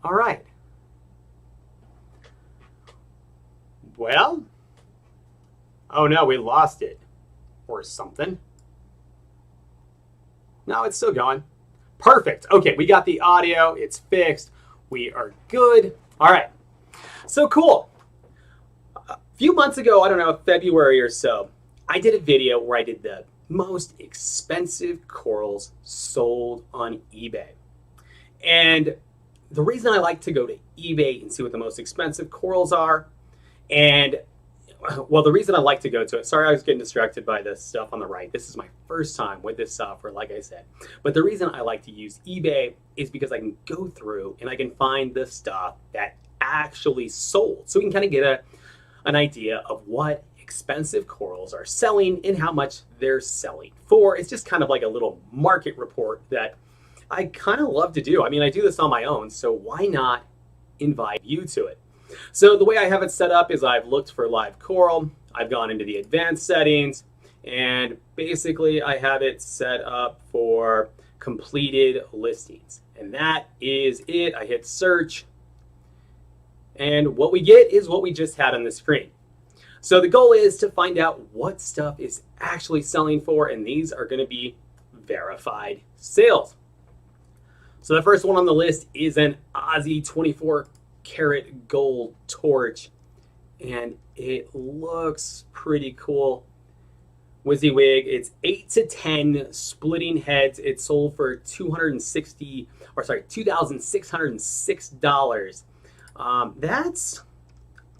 All right. Well, oh no, we lost it or something. No, it's still going. Perfect. Okay, we got the audio. It's fixed. We are good. All right. So cool. A few months ago, I don't know, February or so, I did a video where I did the most expensive corals sold on eBay. And the reason I like to go to eBay and see what the most expensive corals are, and well, the reason I like to go to it, sorry I was getting distracted by this stuff on the right. This is my first time with this software, like I said. But the reason I like to use eBay is because I can go through and I can find the stuff that actually sold. So we can kind of get an idea of what expensive corals are selling and how much they're selling for. It's just kind of like a little market report that I kind of love to do. I mean, I do this on my own, so why not invite you to it? So the way I have it set up is I've looked for live coral, I've gone into the advanced settings, and basically I have it set up for completed listings. And that is it. I hit search, and what we get is what we just had on the screen. So the goal is to find out what stuff is actually selling for, and these are going to be verified sales. So the first one on the list is an Aussie 24 Karat gold torch, and it looks pretty cool. WYSIWYG, it's 8 to 10 splitting heads. It sold for $2,606. That's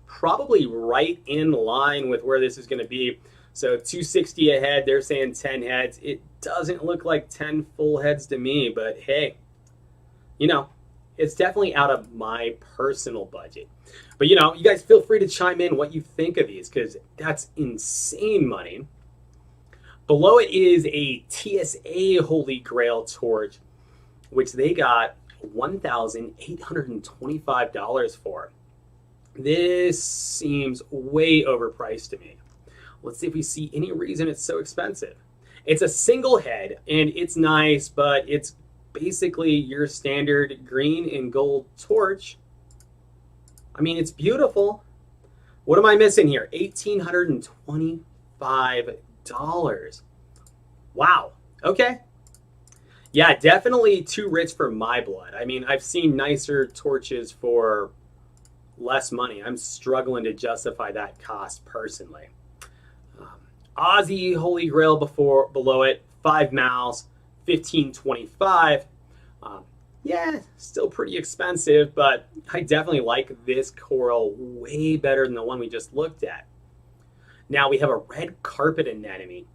probably right in line with where this is going to be. So $260 a head. They're saying 10 heads. It doesn't look like 10 full heads to me, but hey, you know, it's definitely out of my personal budget. But you know, you guys feel free to chime in what you think of these, because that's insane money. Below it is a TSA Holy Grail torch, which they got $1,825 for. This seems way overpriced to me. Let's see if we see any reason it's so expensive. It's a single head, and it's nice, but it's basically your standard green and gold torch. I mean, it's beautiful. What am I missing here? $1,825. Wow. Okay. Yeah, definitely too rich for my blood. I mean, I've seen nicer torches for less money. I'm struggling to justify that cost personally. Aussie Holy Grail below it, 5 mouths, $1,525. Yeah, still pretty expensive, but I definitely like this coral way better than the one we just looked at. Now we have a red carpet anemone.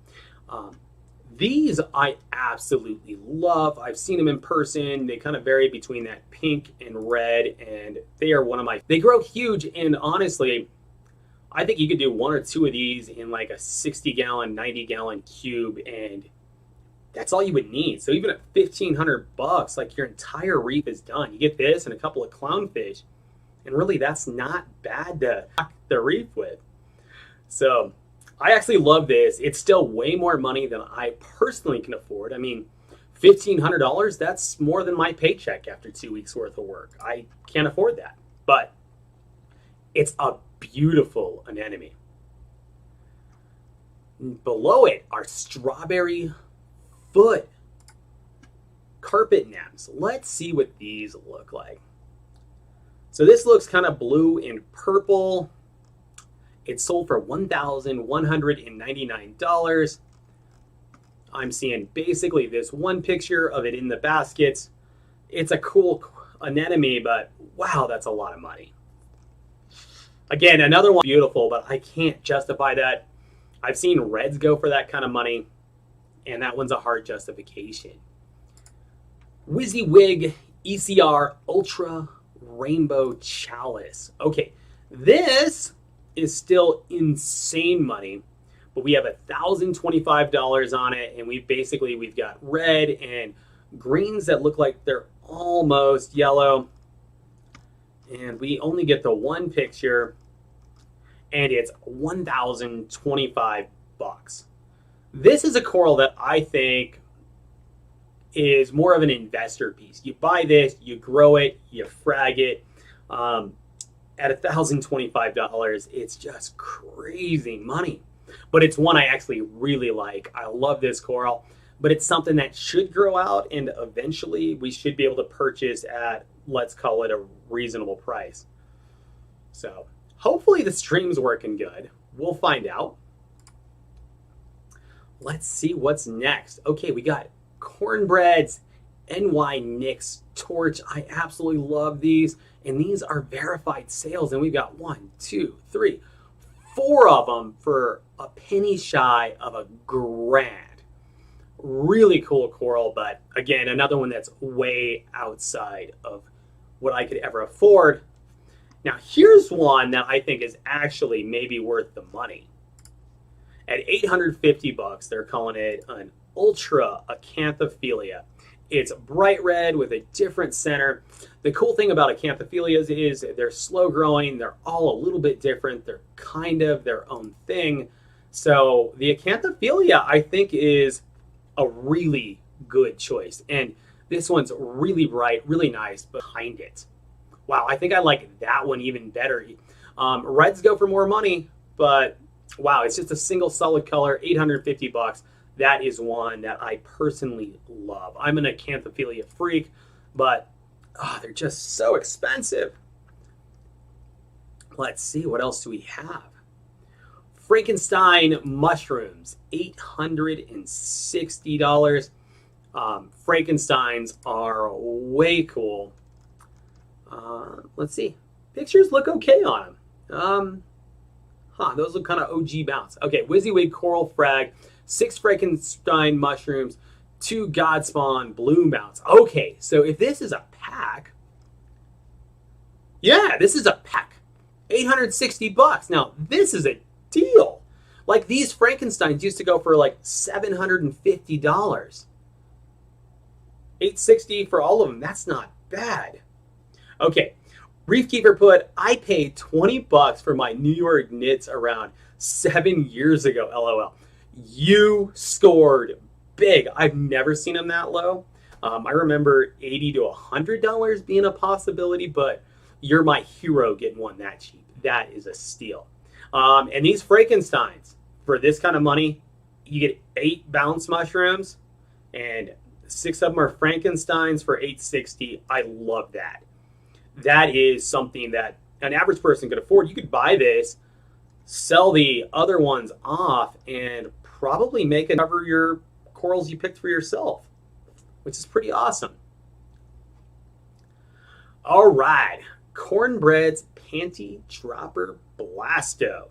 These I absolutely love. I've seen them in person. They kind of vary between that pink and red, and they are they grow huge, and honestly, I think you could do 1 or 2 of these in like a 60-gallon, 90-gallon cube, and that's all you would need. So even at $1,500, like your entire reef is done. You get this and a couple of clownfish, and really that's not bad to pack the reef with. So I actually love this. It's still way more money than I personally can afford. I mean, $1,500, that's more than my paycheck after 2 weeks worth of work. I can't afford that, but it's a beautiful anemone. Below it are strawberry foot carpet nems. Let's see what these look like. So this looks kind of blue and purple. It sold for $1,199. I'm seeing basically this one picture of it in the baskets. It's a cool anemone, but wow, that's a lot of money. Again, another one beautiful, but I can't justify that. I've seen reds go for that kind of money, and that one's a hard justification. WYSIWYG ECR Ultra Rainbow Chalice. Okay, this is still insane money, but we have $1,025 on it, and we've got red and greens that look like they're almost yellow, and we only get the one picture, and it's $1,025. This is a coral that I think is more of an investor piece. You buy this, you grow it, you frag it. At $1,025, it's just crazy money. But it's one I actually really like. I love this coral, but it's something that should grow out, and eventually we should be able to purchase at, let's call it, a reasonable price. So hopefully the stream's working good. We'll find out. Let's see what's next. Okay, we got Cornbread's NY Nix Torch. I absolutely love these, and these are verified sales, and we've got 1, 2, 3, 4 of them for a penny shy of $1,000. Really cool coral, but again, another one that's way outside of what I could ever afford. Now, here's one that I think is actually maybe worth the money. At $850, they're calling it an Ultra Acanthophelia. It's bright red with a different center. The cool thing about Acanthophilia is they're slow growing. They're all a little bit different. They're kind of their own thing. So the Acanthophelia, I think, is a really good choice. And this one's really bright, really nice behind it. Wow, I think I like that one even better. Reds go for more money, but wow, it's just a single solid color, $850. That is one that I personally love. I'm an Acanthophenia freak, but they're just so expensive. Let's see, what else do we have? Frankenstein Mushrooms, $860. Frankensteins are way cool. Let's see. Pictures look okay on them. Those look kind of OG bounce. Okay, WYSIWYG Coral Frag, 6 Frankenstein Mushrooms, 2 Godspawn Bloom Bounce. Okay, so if this is a pack, yeah, this is a pack. $860. Now, this is a deal. Like, these Frankensteins used to go for like $750. $860 for all of them. That's not bad. Okay, Reef Keeper put, I paid $20 for my New York knits around 7 years ago, LOL. You scored big. I've never seen them that low. I remember $80 to $100 being a possibility, but you're my hero getting one that cheap. That is a steal. And these Frankensteins, for this kind of money, you get 8 bounce mushrooms, and 6 of them are Frankensteins for $860. I love that. That is something that an average person could afford. You could buy this, sell the other ones off, and probably make it cover your corals you picked for yourself, which is pretty awesome. All right, Cornbread's Panty Dropper Blasto.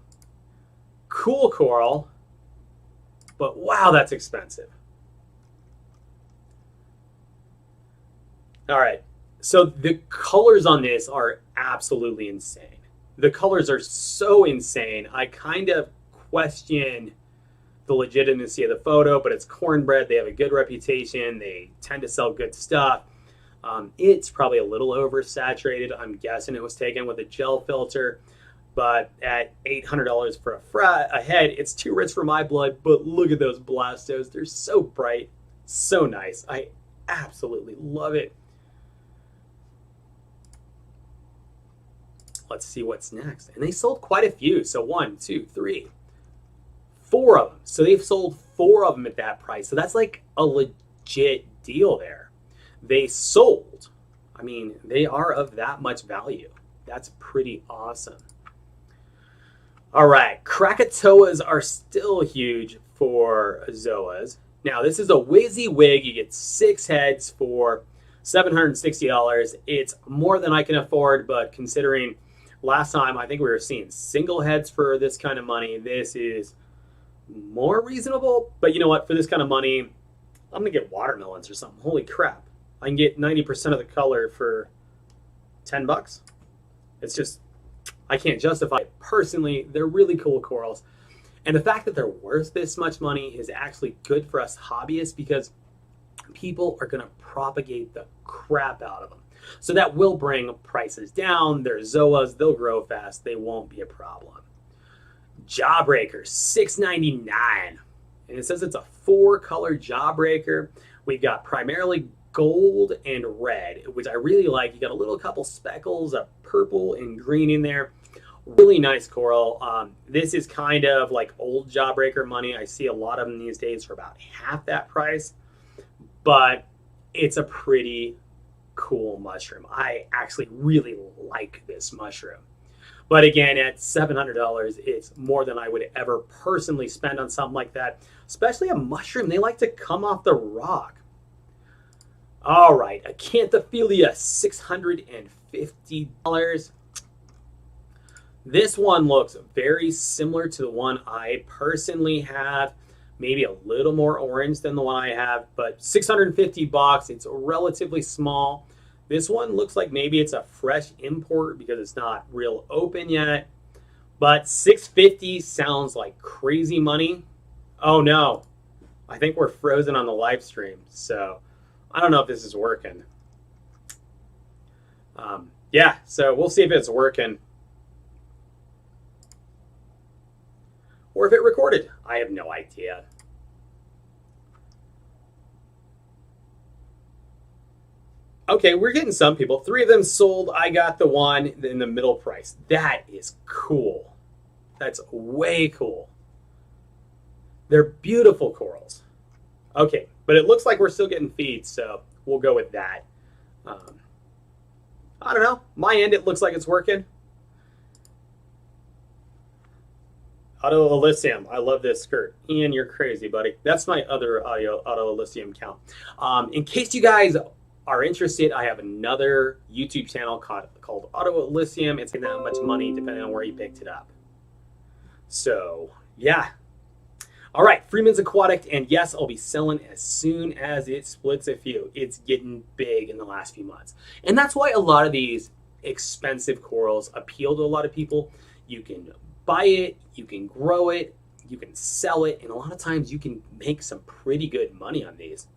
Cool coral, but wow, that's expensive. All right. So the colors on this are absolutely insane. The colors are so insane. I kind of question the legitimacy of the photo, but it's Cornbread. They have a good reputation. They tend to sell good stuff. It's probably a little oversaturated. I'm guessing it was taken with a gel filter, but at $800 for a head, it's too rich for my blood. But look at those Blastos. They're so bright, so nice. I absolutely love it. Let's see what's next. And they sold quite a few. So 1, 2, 3, 4 of them. So they've sold 4 of them at that price. So that's like a legit deal there. They sold. I mean, they are of that much value. That's pretty awesome. All right. Krakatoas are still huge for Zoas. Now, this is a WYSIWYG. You get 6 heads for $760. It's more than I can afford, but considering last time I think we were seeing single heads for this kind of money, this is more reasonable. But you know what? For this kind of money, I'm going to get watermelons or something. Holy crap. I can get 90% of the color for $10. It's just, I can't justify it. Personally, they're really cool corals. And the fact that they're worth this much money is actually good for us hobbyists, because people are going to propagate the crap out of them. So that will bring prices down. They're Zoas. They'll grow fast. They won't be a problem. Jawbreaker, $6.99. And it says it's a 4-color Jawbreaker We've got primarily gold and red, which I really like. You got a little couple speckles of purple and green in there. Really nice coral. This is kind of like old Jawbreaker money. I see a lot of them these days for about half that price, but it's a pretty cool mushroom. I actually really like this mushroom. But again, at $700, it's more than I would ever personally spend on something like that, especially a mushroom. They like to come off the rock. All right, Acanthophelia, $650. This one looks very similar to the one I personally have, maybe a little more orange than the one I have, but 650 bucks. It's relatively small. This one looks like maybe it's a fresh import because it's not real open yet, but 650 sounds like crazy money. Oh no, I think we're frozen on the live stream, so I don't know if this is working. Yeah, so we'll see if it's working. Or if it recorded. I have no idea. Okay, we're getting some people. 3 of them sold. I got the one in the middle price. That is cool. That's way cool. They're beautiful corals. Okay, but it looks like we're still getting feeds, so we'll go with that. I don't know. My end, it looks like it's working. Auto Elysium. I love this skirt. Ian, you're crazy, buddy. That's my other Auto Elysium count. In case you guys are interested, I have another YouTube channel called Auto Elysium. It's not that much money depending on where you picked it up. So, yeah. All right, Freeman's Aquatic, and yes, I'll be selling as soon as it splits a few. It's getting big in the last few months. And that's why a lot of these expensive corals appeal to a lot of people. You can buy it, you can grow it, you can sell it, and a lot of times you can make some pretty good money on these,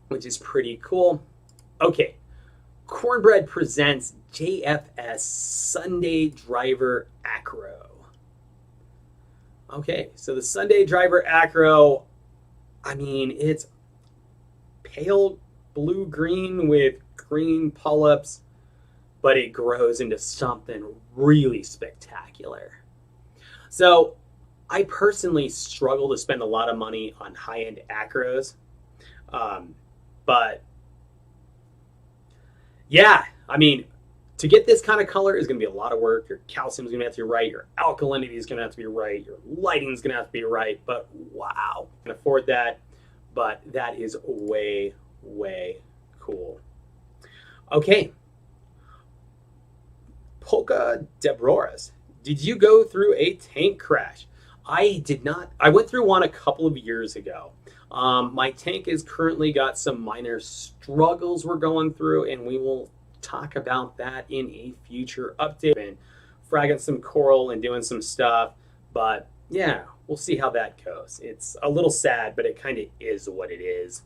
which is pretty cool. Okay, Cornbread presents JFS Sunday Driver Acro. Okay, so the Sunday Driver Acro, I mean, it's pale blue-green with green polyps, but it grows into something really spectacular. So I personally struggle to spend a lot of money on high-end acros, but yeah, I mean, to get this kind of color is going to be a lot of work. Your calcium is going to have to be right. Your alkalinity is going to have to be right. Your lighting is going to have to be right. But wow, I can afford that. But that is way, way cool. Okay. Polka Debroras. Did you go through a tank crash? I did not. I went through one a couple of years ago. My tank has currently got some minor struggles we're going through, and we will talk about that in a future update. And fragging some coral and doing some stuff, but yeah, we'll see how that goes. It's a little sad, but it kind of is what it is.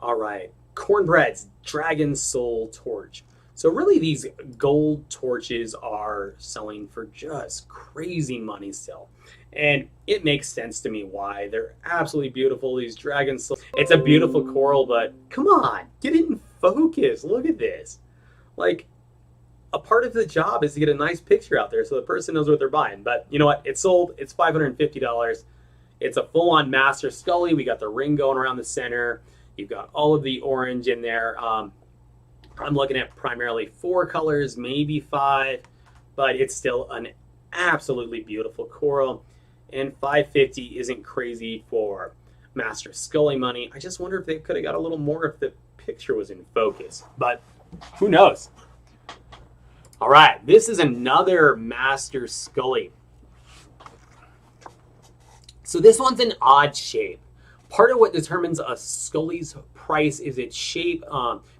All right, Cornbread's Dragon Soul Torch. So really these gold torches are selling for just crazy money still. And it makes sense to me why. They're absolutely beautiful, these Dragon Soul. It's a beautiful coral, but come on, get it in focus. Look at this. Like, a part of the job is to get a nice picture out there so the person knows what they're buying. But you know what? It's sold. It's $550. It's a full-on master scully. We got the ring going around the center. You've got all of the orange in there. I'm looking at primarily 4 colors, maybe 5, but it's still an absolutely beautiful coral. And $550 isn't crazy for master scully money. I just wonder if they could have got a little more if the picture was in focus, but who knows? All right, this is another master scully. So this one's an odd shape. Part of what determines a scully's price is its shape.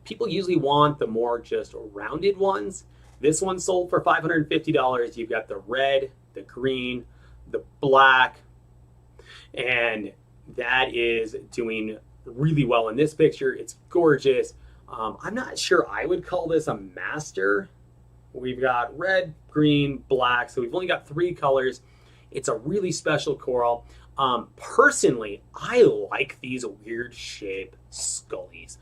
People usually want the more just rounded ones. This one sold for $550. You've got the red, the green, the black, and that is doing really well in this picture. It's gorgeous. I'm not sure I would call this a master. We've got red, green, black, so we've only got 3 colors. It's a really special coral. Personally, I like these weird shape scullies.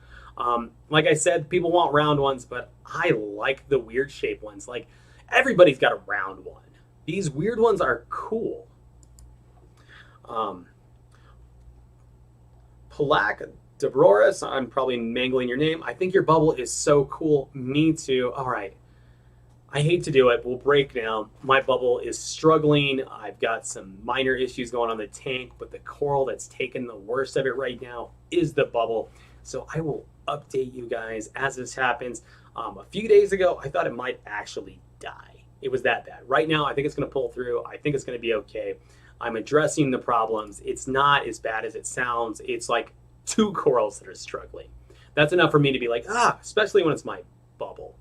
Like I said, people want round ones, but I like the weird shape ones. Like, everybody's got a round one. These weird ones are cool. Palak Dabroris, I'm probably mangling your name. I think your bubble is so cool. Me too. All right. I hate to do it. We'll break now. My bubble is struggling. I've got some minor issues going on the tank, but the coral that's taken the worst of it right now is the bubble. So I will update you guys as this happens. A few days ago, I thought it might actually die. It was that bad. Right now, I think it's going to pull through. I think it's going to be okay. I'm addressing the problems. It's not as bad as it sounds. It's like 2 corals that are struggling. That's enough for me to be like, especially when it's my bubble.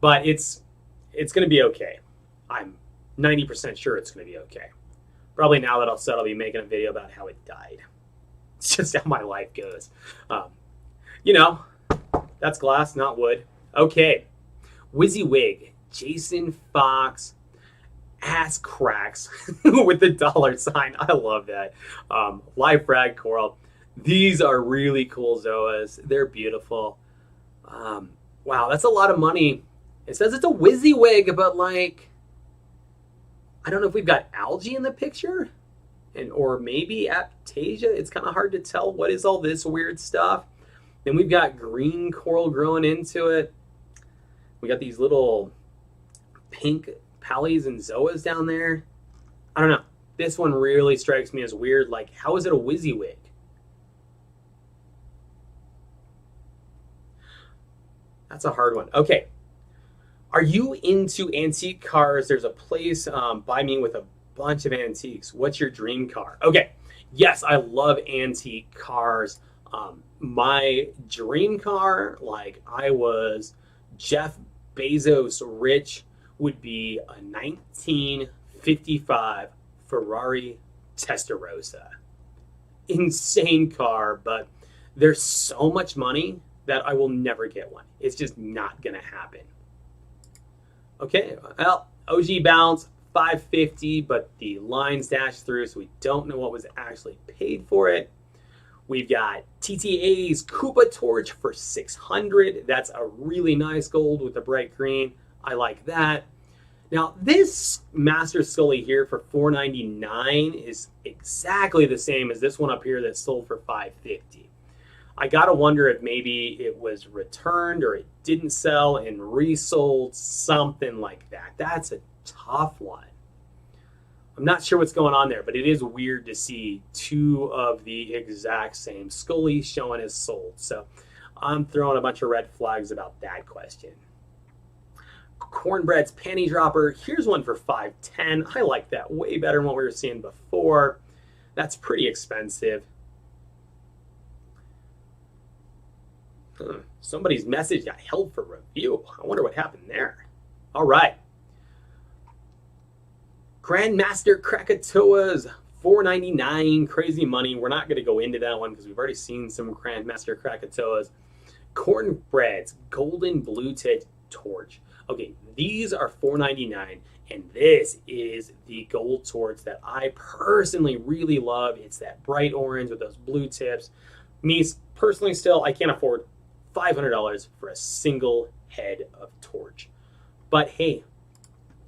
But it's going to be okay. I'm 90% sure it's going to be okay. Probably now that I'll settle, I'll be making a video about how it died. It's just how my life goes. You know, that's glass, not wood. Okay. WYSIWYG, Jason Fox, ass cracks with the $sign. I love that. Live frag coral. These are really cool zoas. They're beautiful. Wow, that's a lot of money. It says it's a WYSIWYG, but like, I don't know if we've got algae in the picture, or maybe Aptasia. It's kind of hard to tell what is all this weird stuff. Then we've got green coral growing into it. We got these little pink pallies and zoas down there. I don't know. This one really strikes me as weird. Like, how is it a WYSIWYG? That's a hard one. Okay. Are you into antique cars? There's a place by me with a bunch of antiques. What's your dream car? Okay. Yes, I love antique cars. My dream car, like I was Jeff Bezos rich, would be a 1955 Ferrari Testarossa. Insane car, but there's so much money that I will never get one. It's just not going to happen. Okay, well, OG bounce, 550, but the lines dashed through, so we don't know what was actually paid for it. We've got TTA's Koopa Torch for 600. That's a really nice gold with a bright green. I like that. Now, this Master Scully here for $499 is exactly the same as this one up here that sold for $550. I gotta wonder if maybe it was returned or it didn't sell and resold, something like that. That's a tough one. I'm not sure what's going on there, but it is weird to see 2 of the exact same Scully showing as sold. So I'm throwing a bunch of red flags about that question. Cornbread's Panty Dropper. Here's one for $510. I like that way better than what we were seeing before. That's pretty expensive. Somebody's message got held for review. I wonder what happened there. All right. Grandmaster Krakatoas, $499. Crazy money. We're not going to go into that one because we've already seen some Grandmaster Krakatoas. Cornbread's Golden Blue Tit Torch. Okay, these are $499, and this is the gold torch that I personally really love. It's that bright orange with those blue tips. Me personally, still, I can't afford $500 for a single head of torch. But hey,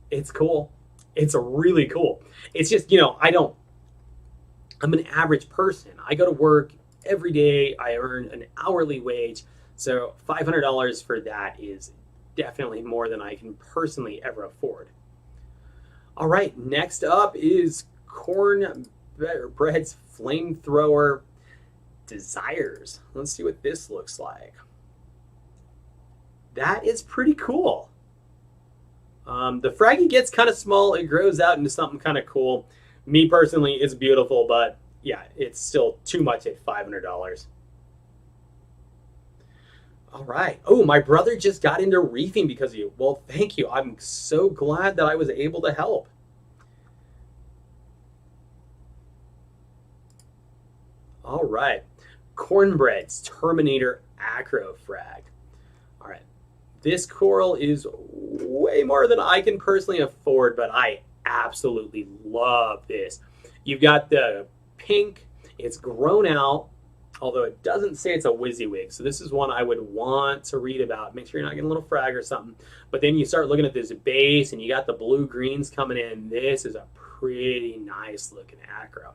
it's cool. It's really cool. It's just, I'm an average person. I go to work every day. I earn an hourly wage. So $500 for that is definitely more than I can personally ever afford. All right, next up is Cornbread's Flamethrower Desires. Let's see what this looks like. That is pretty cool. The fraggy gets kind of small. It grows out into something kind of cool. Me personally, it's beautiful, but yeah, it's still too much at $500. All right. Oh, my brother just got into reefing because of you. Well, thank you. I'm so glad that I was able to help. All right. Cornbread's Terminator Acrofrag. All right. This coral is way more than I can personally afford, but I absolutely love this. You've got the pink. It's grown out, although it doesn't say it's a WYSIWYG. So this is one I would want to read about. Make sure you're not getting a little frag or something. But then you start looking at this base, and you got the blue greens coming in. This is a pretty nice looking acro.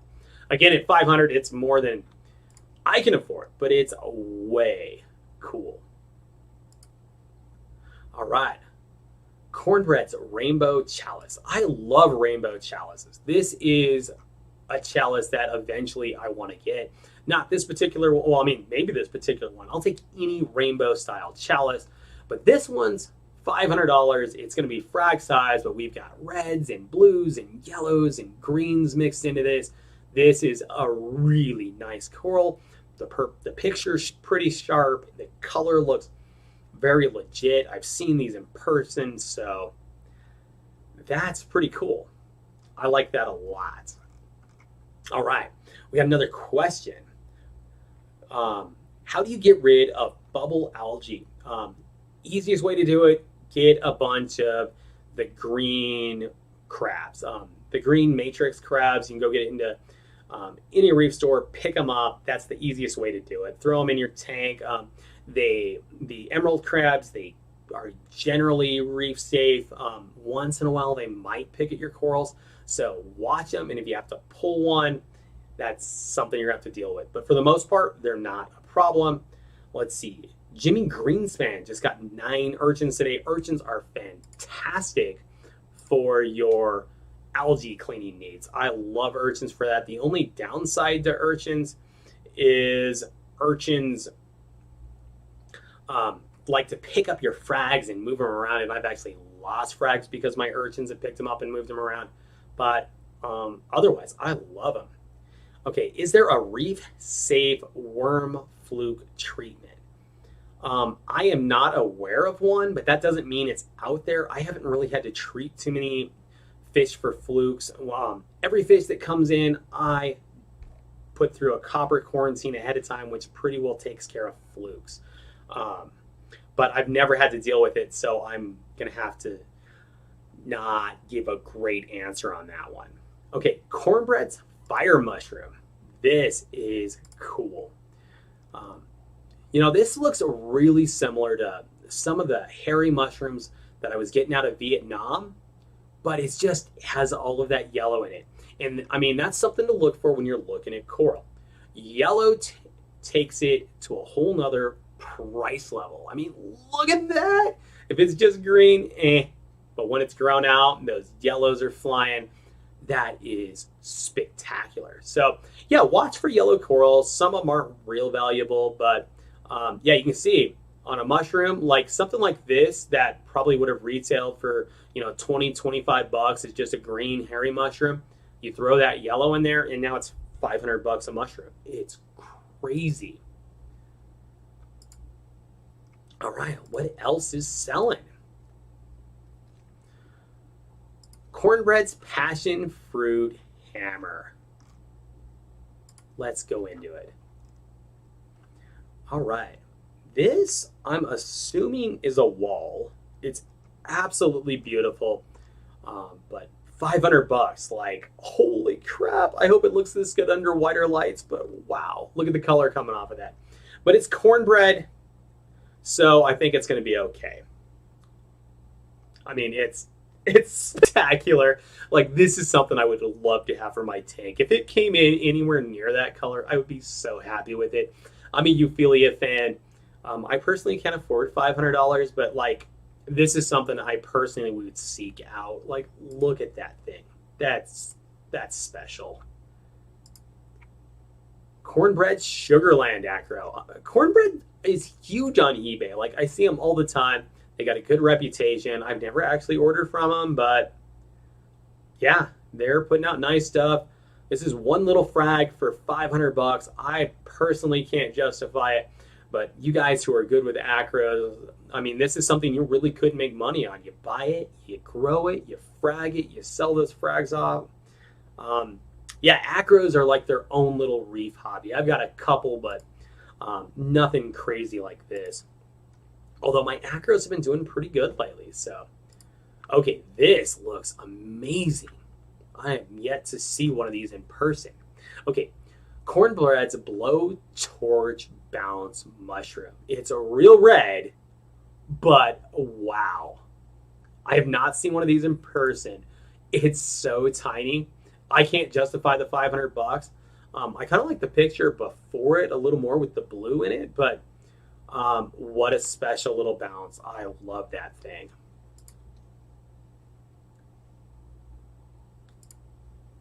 Again, at 500, it's more than I can afford, but it's way cool. All right. Cornbread's Rainbow Chalice. I love Rainbow Chalices. This is a chalice that eventually I want to get. Not this particular one. Well, I mean, maybe this particular one. I'll take any rainbow style chalice, but this one's $500. It's going to be frag size, but we've got reds and blues and yellows and greens mixed into this. This is a really nice coral. The picture's pretty sharp. The color looks very legit. I've seen these in person, so that's pretty cool. I like that a lot. All right, we got another question. How do you get rid of bubble algae? Easiest way to do it, get a bunch of the green crabs. The green matrix crabs, you can go get it into any reef store, pick them up. That's the easiest way to do it. Throw them in your tank. The emerald crabs, they are generally reef safe. Once in a while, they might pick at your corals. So watch them, and if you have to pull one, that's something you're going to have to deal with. But for the most part, they're not a problem. Let's see. Jimmy Greenspan just got 9 urchins today. Urchins are fantastic for your algae cleaning needs. I love urchins for that. The only downside to urchins is urchins like to pick up your frags and move them around, and I've actually lost frags because my urchins have picked them up and moved them around. But otherwise, I love them. Okay, is there a reef-safe worm fluke treatment? I am not aware of one, but that doesn't mean it's out there. I haven't really had to treat too many fish for flukes. Every fish that comes in, I put through a copper quarantine ahead of time, which pretty well takes care of flukes. But I've never had to deal with it, so I'm going to have to not give a great answer on that one. Okay, Cornbread's fire mushroom. This is cool. You know, this looks really similar to some of the hairy mushrooms that I was getting out of Vietnam, but it just has all of that yellow in it. And I mean, that's something to look for when you're looking at coral. Yellow takes it to a whole nother price level. I mean, look at that. If it's just green, but when it's grown out and those yellows are flying, that is spectacular. So yeah, watch for yellow corals. Some of them aren't real valuable, but yeah, you can see on a mushroom, like something like this that probably would have retailed for, you know, 20, 25 bucks. It's just a green hairy mushroom. You throw that yellow in there and now it's 500 bucks a mushroom. It's crazy. All right, what else is selling? Cornbread's passion fruit hammer. Let's go into it. All right. This, I'm assuming, is a wall. It's absolutely beautiful. But 500 bucks, like, holy crap. I hope it looks this good under whiter lights, but wow, look at the color coming off of that. But it's cornbread, so I think it's going to be okay. I mean, it's spectacular. Like, this is something I would love to have for my tank. If it came in anywhere near that color, I would be so happy with it. I'm a Euphilia fan. I personally can't afford $500, but like, this is something I personally would seek out. Like, look at that thing. That's special. Cornbread Sugarland Acro. Cornbread is huge on eBay. Like, I see them all the time. They got a good reputation. I've never actually ordered from them, but yeah, they're putting out nice stuff. This is one little frag for 500 bucks. I personally can't justify it, but you guys who are good with acros, I mean, this is something you really could make money on. You buy it, you grow it, you frag it, you sell those frags off. Yeah, acros are like their own little reef hobby. I've got a couple, but nothing crazy like this. Although my acros have been doing pretty good lately, so. Okay, this looks amazing. I am yet to see one of these in person. Okay, Cornbread's Blowtorch Bounce Mushroom. It's a real red, but wow. I have not seen one of these in person. It's so tiny. I can't justify the $500. I kind of like the picture before it a little more with the blue in it, but what a special little bounce. I love that thing.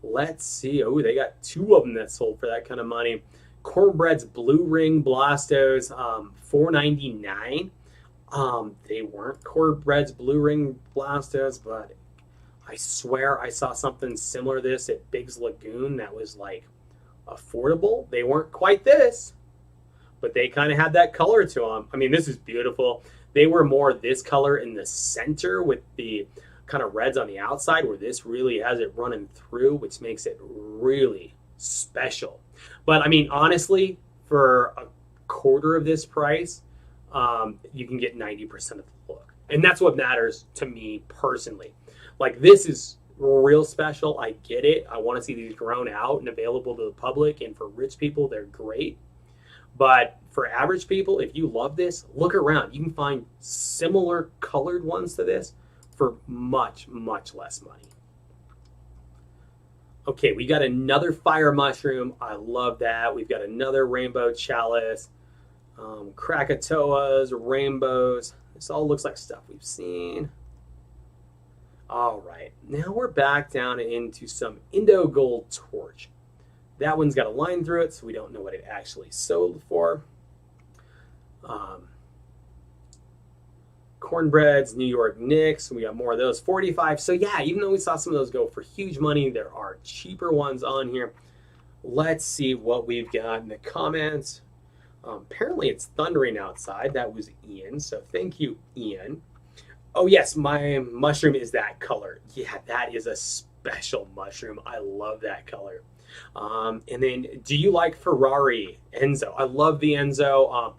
Let's see. Oh, they got 2 of them that sold for that kind of money. Cornbread's Blue Ring Blastos, $4.99. They weren't Cornbread's Blue Ring Blastos, but I swear I saw something similar to this at Biggs Lagoon that was like affordable. They weren't quite this, but they kind of had that color to them. I mean, this is beautiful. They were more this color in the center with the kind of reds on the outside, where this really has it running through, which makes it really special. But I mean, honestly, for a quarter of this price, you can get 90% of the look. And that's what matters to me personally. Like, this is real special. I get it. I want to see these grown out and available to the public. And for rich people, they're great. But for average people, if you love this, look around. You can find similar colored ones to this for much, much less money. Okay, we got another fire mushroom. I love that. We've got another rainbow chalice, Krakatoas, rainbows. This all looks like stuff we've seen. All right, now we're back down into some Indo Gold Torch. That one's got a line through it, so we don't know what it actually sold for. Cornbread's New York Knicks, we got more of those, 45. So yeah, even though we saw some of those go for huge money, there are cheaper ones on here. Let's see what we've got in the comments. Apparently it's thundering outside. That was Ian, so thank you, Ian. Oh yes, my mushroom is that color. Yeah, that is a special mushroom. I love that color. And then, do you like Ferrari Enzo? I love the Enzo.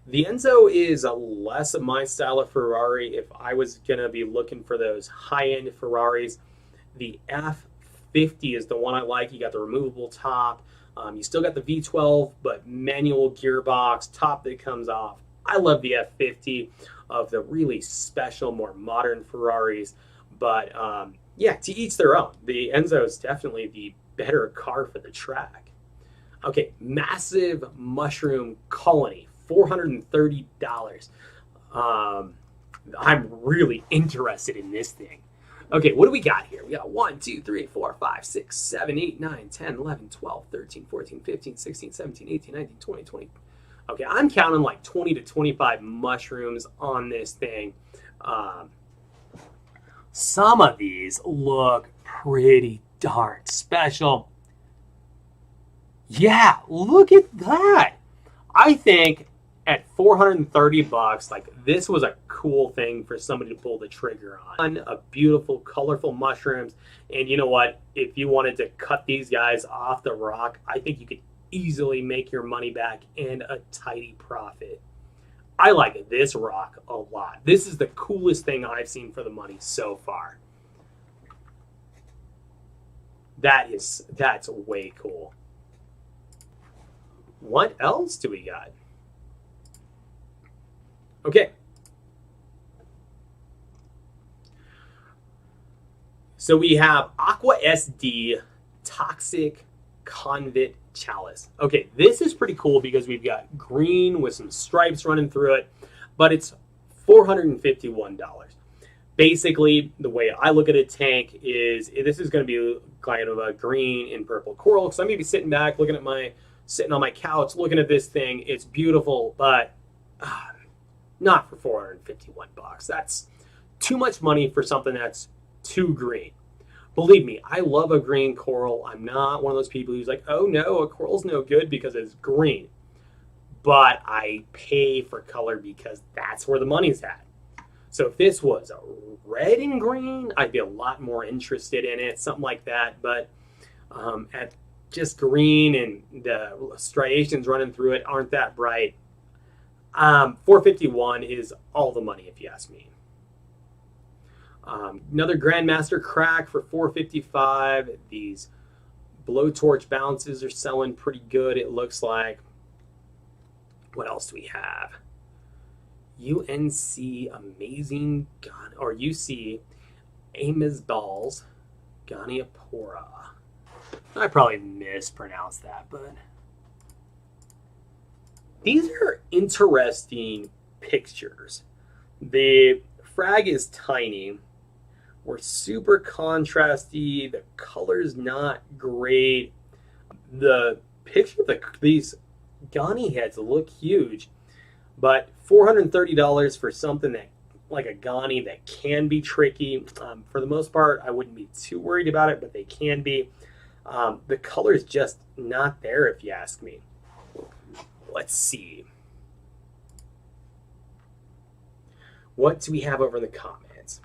The Enzo is less of my style of Ferrari. If I was going to be looking for those high-end Ferraris, the F50 is the one I like. You got the removable top. You still got the V12, but manual gearbox, top that comes off. I love the F50 of the really special, more modern Ferraris. But yeah, to each their own. The Enzo is definitely the better car for the track. Okay, massive mushroom colony. $430. I'm really interested in this thing. Okay, what do we got here? We got 1, 2, 3, 4, 5, 6, 7, 8, 9, 10, 11, 12, 13, 14, 15, 16, 17, 18, 19, 20, 20. Okay, I'm counting like 20 to 25 mushrooms on this thing. Some of these look pretty darn special. Yeah, look at that. I think at $430, like, this was a cool thing for somebody to pull the trigger on. A beautiful, colorful mushrooms. And you know what? If you wanted to cut these guys off the rock, I think you could easily make your money back and a tidy profit. I like this rock a lot. This is the coolest thing I've seen for the money so far. That's way cool. What else do we got? Okay. So we have Aqua SD Toxic Convit Chalice. Okay, this is pretty cool because we've got green with some stripes running through it, but it's $451. Basically, the way I look at a tank is this is going to be kind of a green and purple coral. So I'm going to be sitting back, sitting on my couch, looking at this thing. It's beautiful, but not for $451. That's too much money for something that's too green. Believe me, I love a green coral. I'm not one of those people who's like, oh no, a coral's no good because it's green. But I pay for color because that's where the money's at. So if this was a red and green, I'd be a lot more interested in it, something like that. But at just green and the striations running through it aren't that bright. $451 is all the money if you ask me. Another Grandmaster Crack for $4.55. These blowtorch bounces are selling pretty good, it looks like. What else do we have? UNC Amazing Gun, or UC Amos Balls Acropora. I probably mispronounced that, but these are interesting pictures. The frag is tiny. We're super contrasty. The color's not great. The picture of these Ghani heads look huge, but $430 for something that like a Ghani that can be tricky. For the most part, I wouldn't be too worried about it, but they can be. The color is just not there, if you ask me. Let's see. What do we have over in the comments?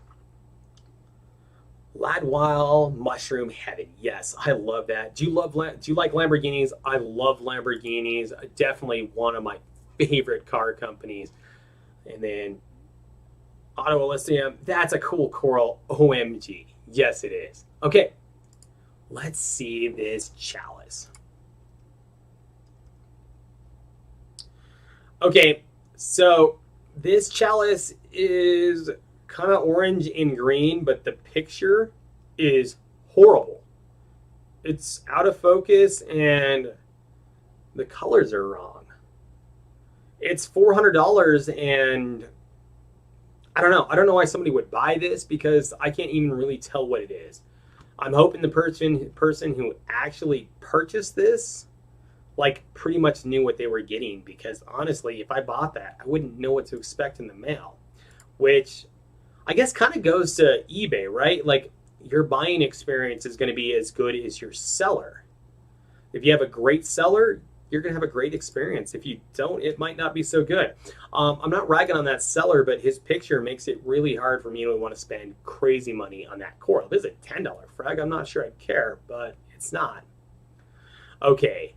Ladwile Mushroom Heaven. Yes, I love that. Do you like Lamborghinis? I love Lamborghinis. Definitely one of my favorite car companies. And then Auto Elysium. That's a cool coral. OMG. Yes, it is. Okay, let's see this chalice. Okay, so this chalice is kind of orange and green, but the picture is horrible. It's out of focus and the colors are wrong. It's $400 and I don't know. I don't know why somebody would buy this because I can't even really tell what it is. I'm hoping the person who actually purchased this like pretty much knew what they were getting, because honestly, if I bought that, I wouldn't know what to expect in the mail, which I guess kind of goes to eBay, right? Like your buying experience is going to be as good as your seller. If you have a great seller, you're going to have a great experience. If you don't, it might not be so good. I'm not ragging on that seller, but his picture makes it really hard for me to want to spend crazy money on that coral. This is a $10 frag. I'm not sure I care, but it's not. Okay.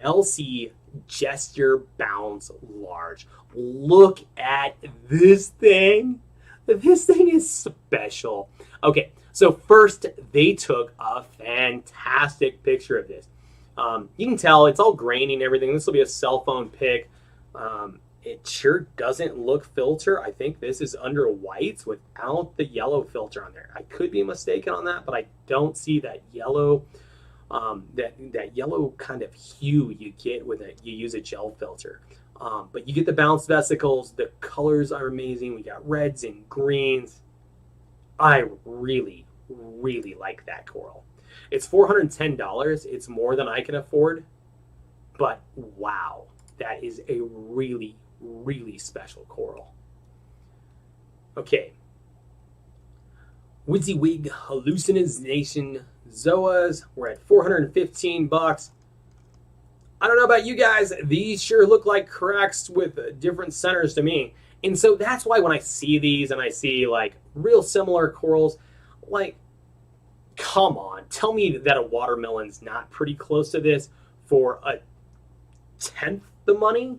LC Gesture Bounce Large. Look at this thing. This thing is special. Okay, so first they took a fantastic picture of this. You can tell it's all grainy and everything. This will be a cell phone pic. It sure doesn't look filter. I think this is under whites without the yellow filter on there. I could be mistaken on that, but I don't see that yellow. That yellow kind of hue you get when you use a gel filter. But you get the bounce vesicles. The colors are amazing. We got reds and greens. I really, really like that coral. It's $410. It's more than I can afford. But wow, that is a really, really special coral. Okay. WYSIWYG Hallucination Zoas. We're at $415. I don't know about you guys. These sure look like cracks with different centers to me. And so that's why when I see these and I see like real similar corals, like, come on, tell me that a watermelon's not pretty close to this for a tenth the money?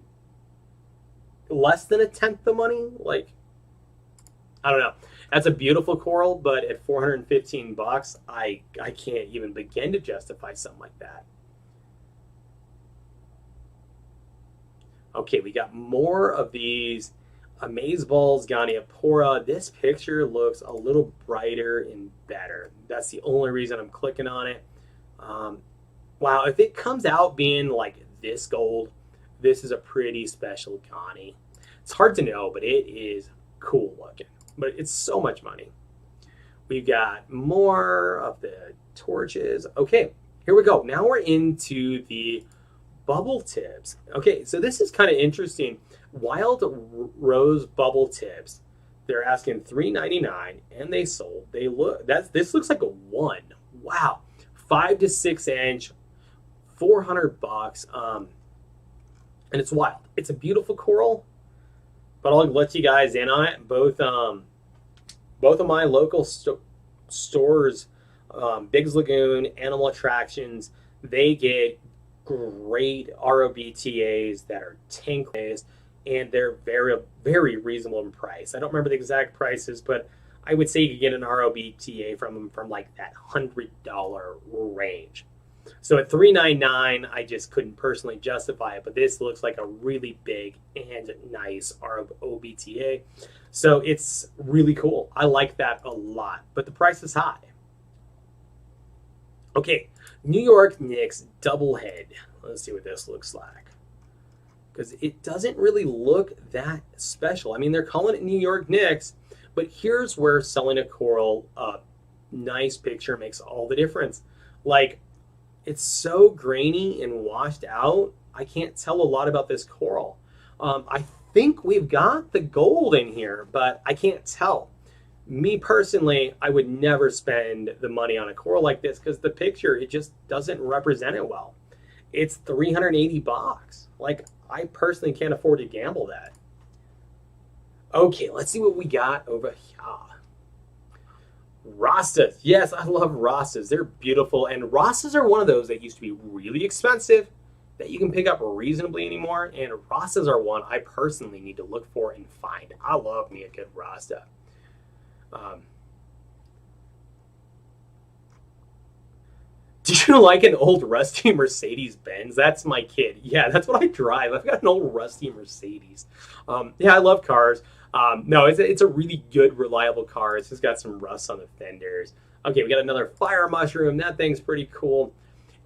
Less than a tenth the money? Like, I don't know. That's a beautiful coral, but at $415, I can't even begin to justify something like that. Okay, we got more of these Amazeballs Acropora. This picture looks a little brighter and better. That's the only reason I'm clicking on it. Wow, if it comes out being like this gold, this is a pretty special Ghani. It's hard to know, but it is cool looking. But it's so much money. We've got more of the torches. Okay, here we go. Now we're into the bubble tips. Okay, so this is kind of interesting. Wild Rose bubble tips. They're asking $3.99, and they sold. This looks like a 1. Wow, 5 to 6 inch, $400. And it's wild. It's a beautiful coral, but I'll let you guys in on it. Both of my local stores, Biggs Lagoon, Animal Attractions, they get great ROBTAs that are tankless. and they're very, very reasonable in price. I don't remember the exact prices, but I would say you could get an ROBTA from them from like that $100 range. So at $399, I just couldn't personally justify it, but this looks like a really big and nice ROBTA. So it's really cool. I like that a lot, but the price is high. Okay, New York Knicks double head. Let's see what this looks like, because it doesn't really look that special. I mean, they're calling it New York Knicks, but here's where selling a coral nice picture makes all the difference. Like, it's so grainy and washed out, I can't tell a lot about this coral. I think we've got the gold in here, but I can't tell. Me personally, I would never spend the money on a coral like this because the picture, it just doesn't represent it well. It's $380. Like, I personally can't afford to gamble that. Okay, let's see what we got over here. Rastas. Yes, I love Rastas. They're beautiful. And Rastas are one of those that used to be really expensive that you can pick up reasonably anymore. And Rastas are one I personally need to look for and find. I love me a good Rasta. Do you like an old rusty Mercedes Benz? That's my kid. Yeah, that's what I drive. I've got an old rusty Mercedes. Yeah, I love cars. No, it's a really good, reliable car. It's just got some rust on the fenders. Okay, we got another fire mushroom. That thing's pretty cool.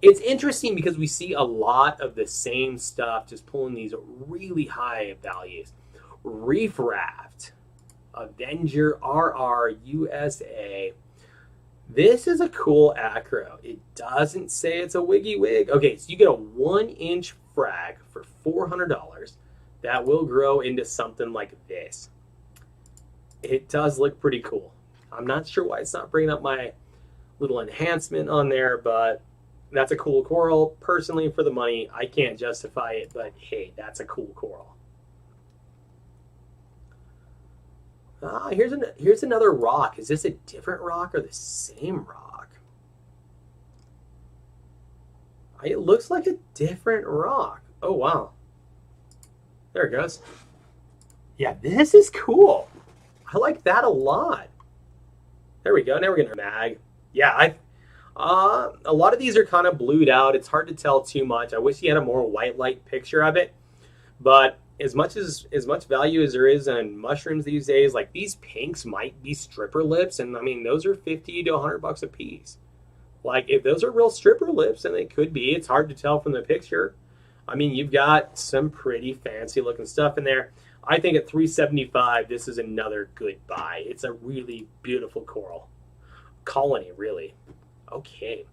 It's interesting because we see a lot of the same stuff, just pulling these really high values. Reef Raft, Avenger RR USA. This is a cool acro. It doesn't say it's a wiggy wig. Okay, so you get a 1-inch frag for $400. That will grow into something like this. It does look pretty cool. I'm not sure why it's not bringing up my little enhancement on there, but that's a cool coral. Personally, for the money, I can't justify it, but hey, that's a cool coral. Here's another rock. Is this a different rock or the same rock? It looks like a different rock. Oh, wow. There it goes. Yeah, this is cool. I like that a lot. There we go. Now we're getting a mag. Yeah, a lot of these are kind of blued out. It's hard to tell too much. I wish you had a more white light picture of it. But as much value as there is on mushrooms these days, like these pinks might be stripper lips, and I mean those are $50 to $100 a piece. Like if those are real stripper lips, and they could be, it's hard to tell from the picture. I mean, you've got some pretty fancy looking stuff in there. I think at $375, this is another good buy. It's a really beautiful coral colony, really. Okay,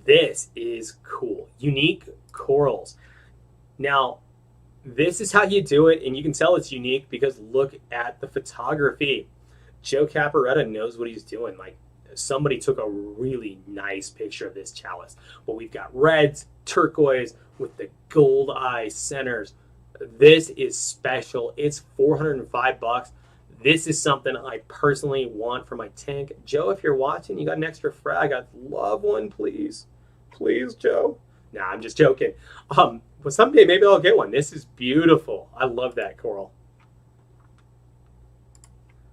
this is cool. Unique corals. Now, this is how you do it, and you can tell it's unique because look at the photography. Joe Caparetta knows what he's doing. Like, somebody took a really nice picture of this chalice. But we've got reds, turquoise with the gold eye centers. This is special. It's $405. This is something I personally want for my tank. Joe, if you're watching, you got an extra frag, I'd love one, please. Please, Joe. Nah, I'm just joking. But someday maybe I'll get one. This is beautiful. I love that coral.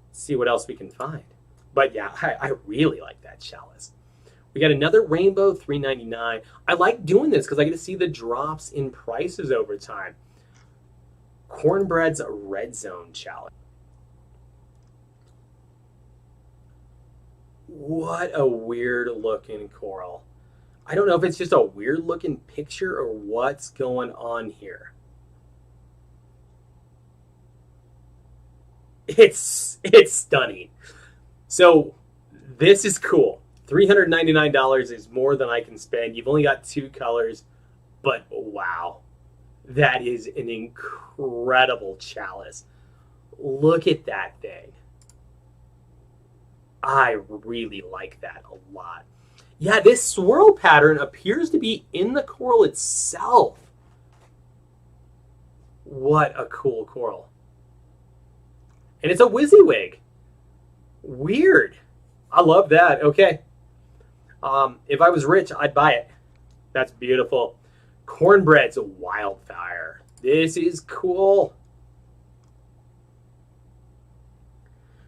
Let's see what else we can find. But yeah, I really like that chalice. We got another rainbow, $3.99. I like doing this because I get to see the drops in prices over time. Cornbread's red zone chalice. What a weird looking coral. I don't know if it's just a weird looking picture or what's going on here. It's stunning. So this is cool. $399 is more than I can spend. You've only got 2 colors, but wow, that is an incredible chalice. Look at that thing. I really like that a lot. Yeah, this swirl pattern appears to be in the coral itself. What a cool coral. And it's a WYSIWYG. Weird. I love that. Okay. If I was rich, I'd buy it. That's beautiful. Cornbread's a wildfire. This is cool.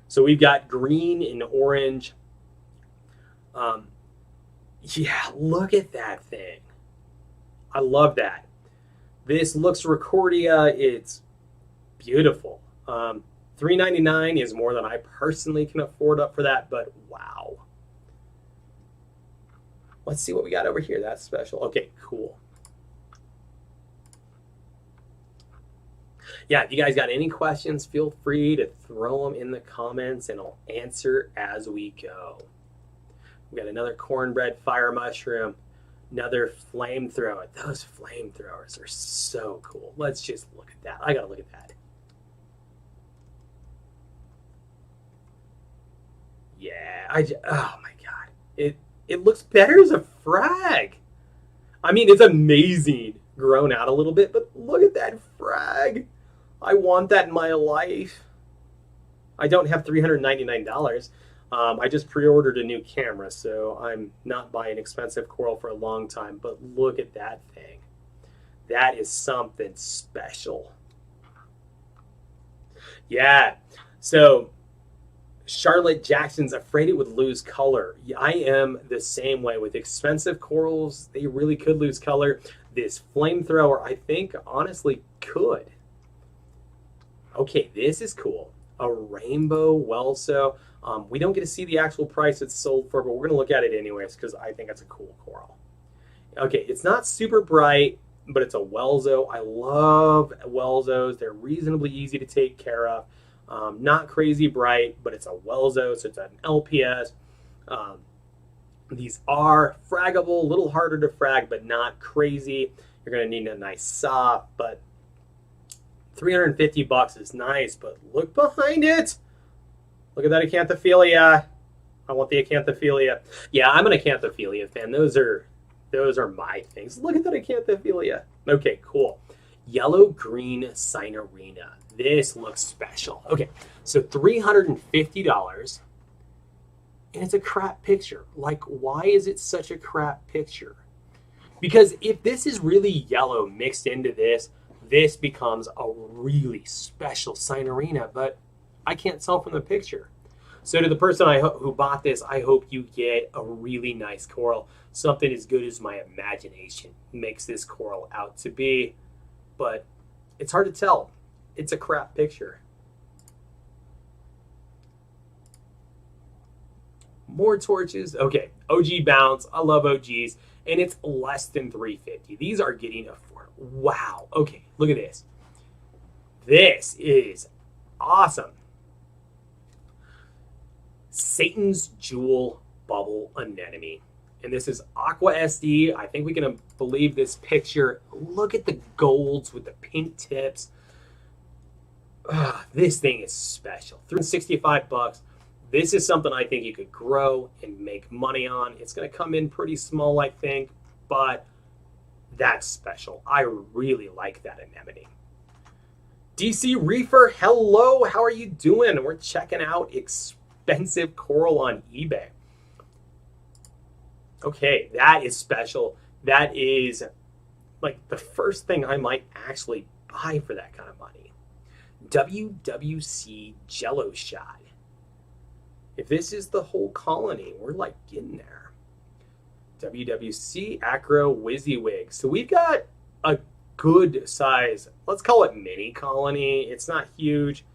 So we've got green and orange. Yeah, look at that thing. I love that. This looks Recordia. It's beautiful. $3.99 is more than I personally can afford up for that, but wow. Let's see what we got over here. That's special. Okay, cool. Yeah, if you guys got any questions, feel free to throw them in the comments and I'll answer as we go. We got another cornbread fire mushroom, another flamethrower. Those flamethrowers are so cool. Let's just look at that. I gotta look at that. Yeah, oh my god. It looks better as a frag. I mean, it's amazing grown out a little bit, but look at that frag. I want that in my life. I don't have $399. I just pre-ordered a new camera, so I'm not buying expensive coral for a long time, but look at that thing. That is something special. Yeah, so Charlotte Jackson's afraid it would lose color. I am the same way with expensive corals. They really could lose color. This flamethrower, I think, honestly could. Okay, this is cool. A rainbow Welso. We don't get to see the actual price it's sold for, but we're going to look at it anyways because I think it's a cool coral. Okay, it's not super bright, but it's a Welso. I love Welsos. They're reasonably easy to take care of. Not crazy bright, but it's a Welso, so it's an LPS. These are fraggable, a little harder to frag, but not crazy. You're going to need a nice saw, but $350 is nice, but look behind it. Look at that Acanthophelia. I want the Acantophelia. Yeah, I'm an Acantophelia fan. Those are my things. Look at that Acantophelia. Okay, cool. Yellow-green Cinerina. This looks special. Okay, so $350, and it's a crap picture. Like, why is it such a crap picture? Because if this is really yellow mixed into this, this becomes a really special Cinerina, but I can't tell from the picture. So to the person who bought this, I hope you get a really nice coral, something as good as my imagination makes this coral out to be, but it's hard to tell. It's a crap picture. More torches. Okay, OG Bounce. I love OGs, and it's less than $350. These are getting affordable. Wow. Okay, look at this. This is awesome. Satan's Jewel Bubble Anemone. And this is Aqua SD. I think we can believe this picture. Look at the golds with the pink tips. This thing is special. $365. This is something I think you could grow and make money on. It's going to come in pretty small, I think, but that's special. I really like that anemone. DC Reefer, hello. How are you doing? We're checking out expensive coral on eBay. Okay, that is special. That is like the first thing I might actually buy for that kind of money. WWC Jello Shot. If this is the whole colony, we're like getting there. WWC Acro WYSIWYG. So we've got a good size, let's call it mini colony. It's not huge.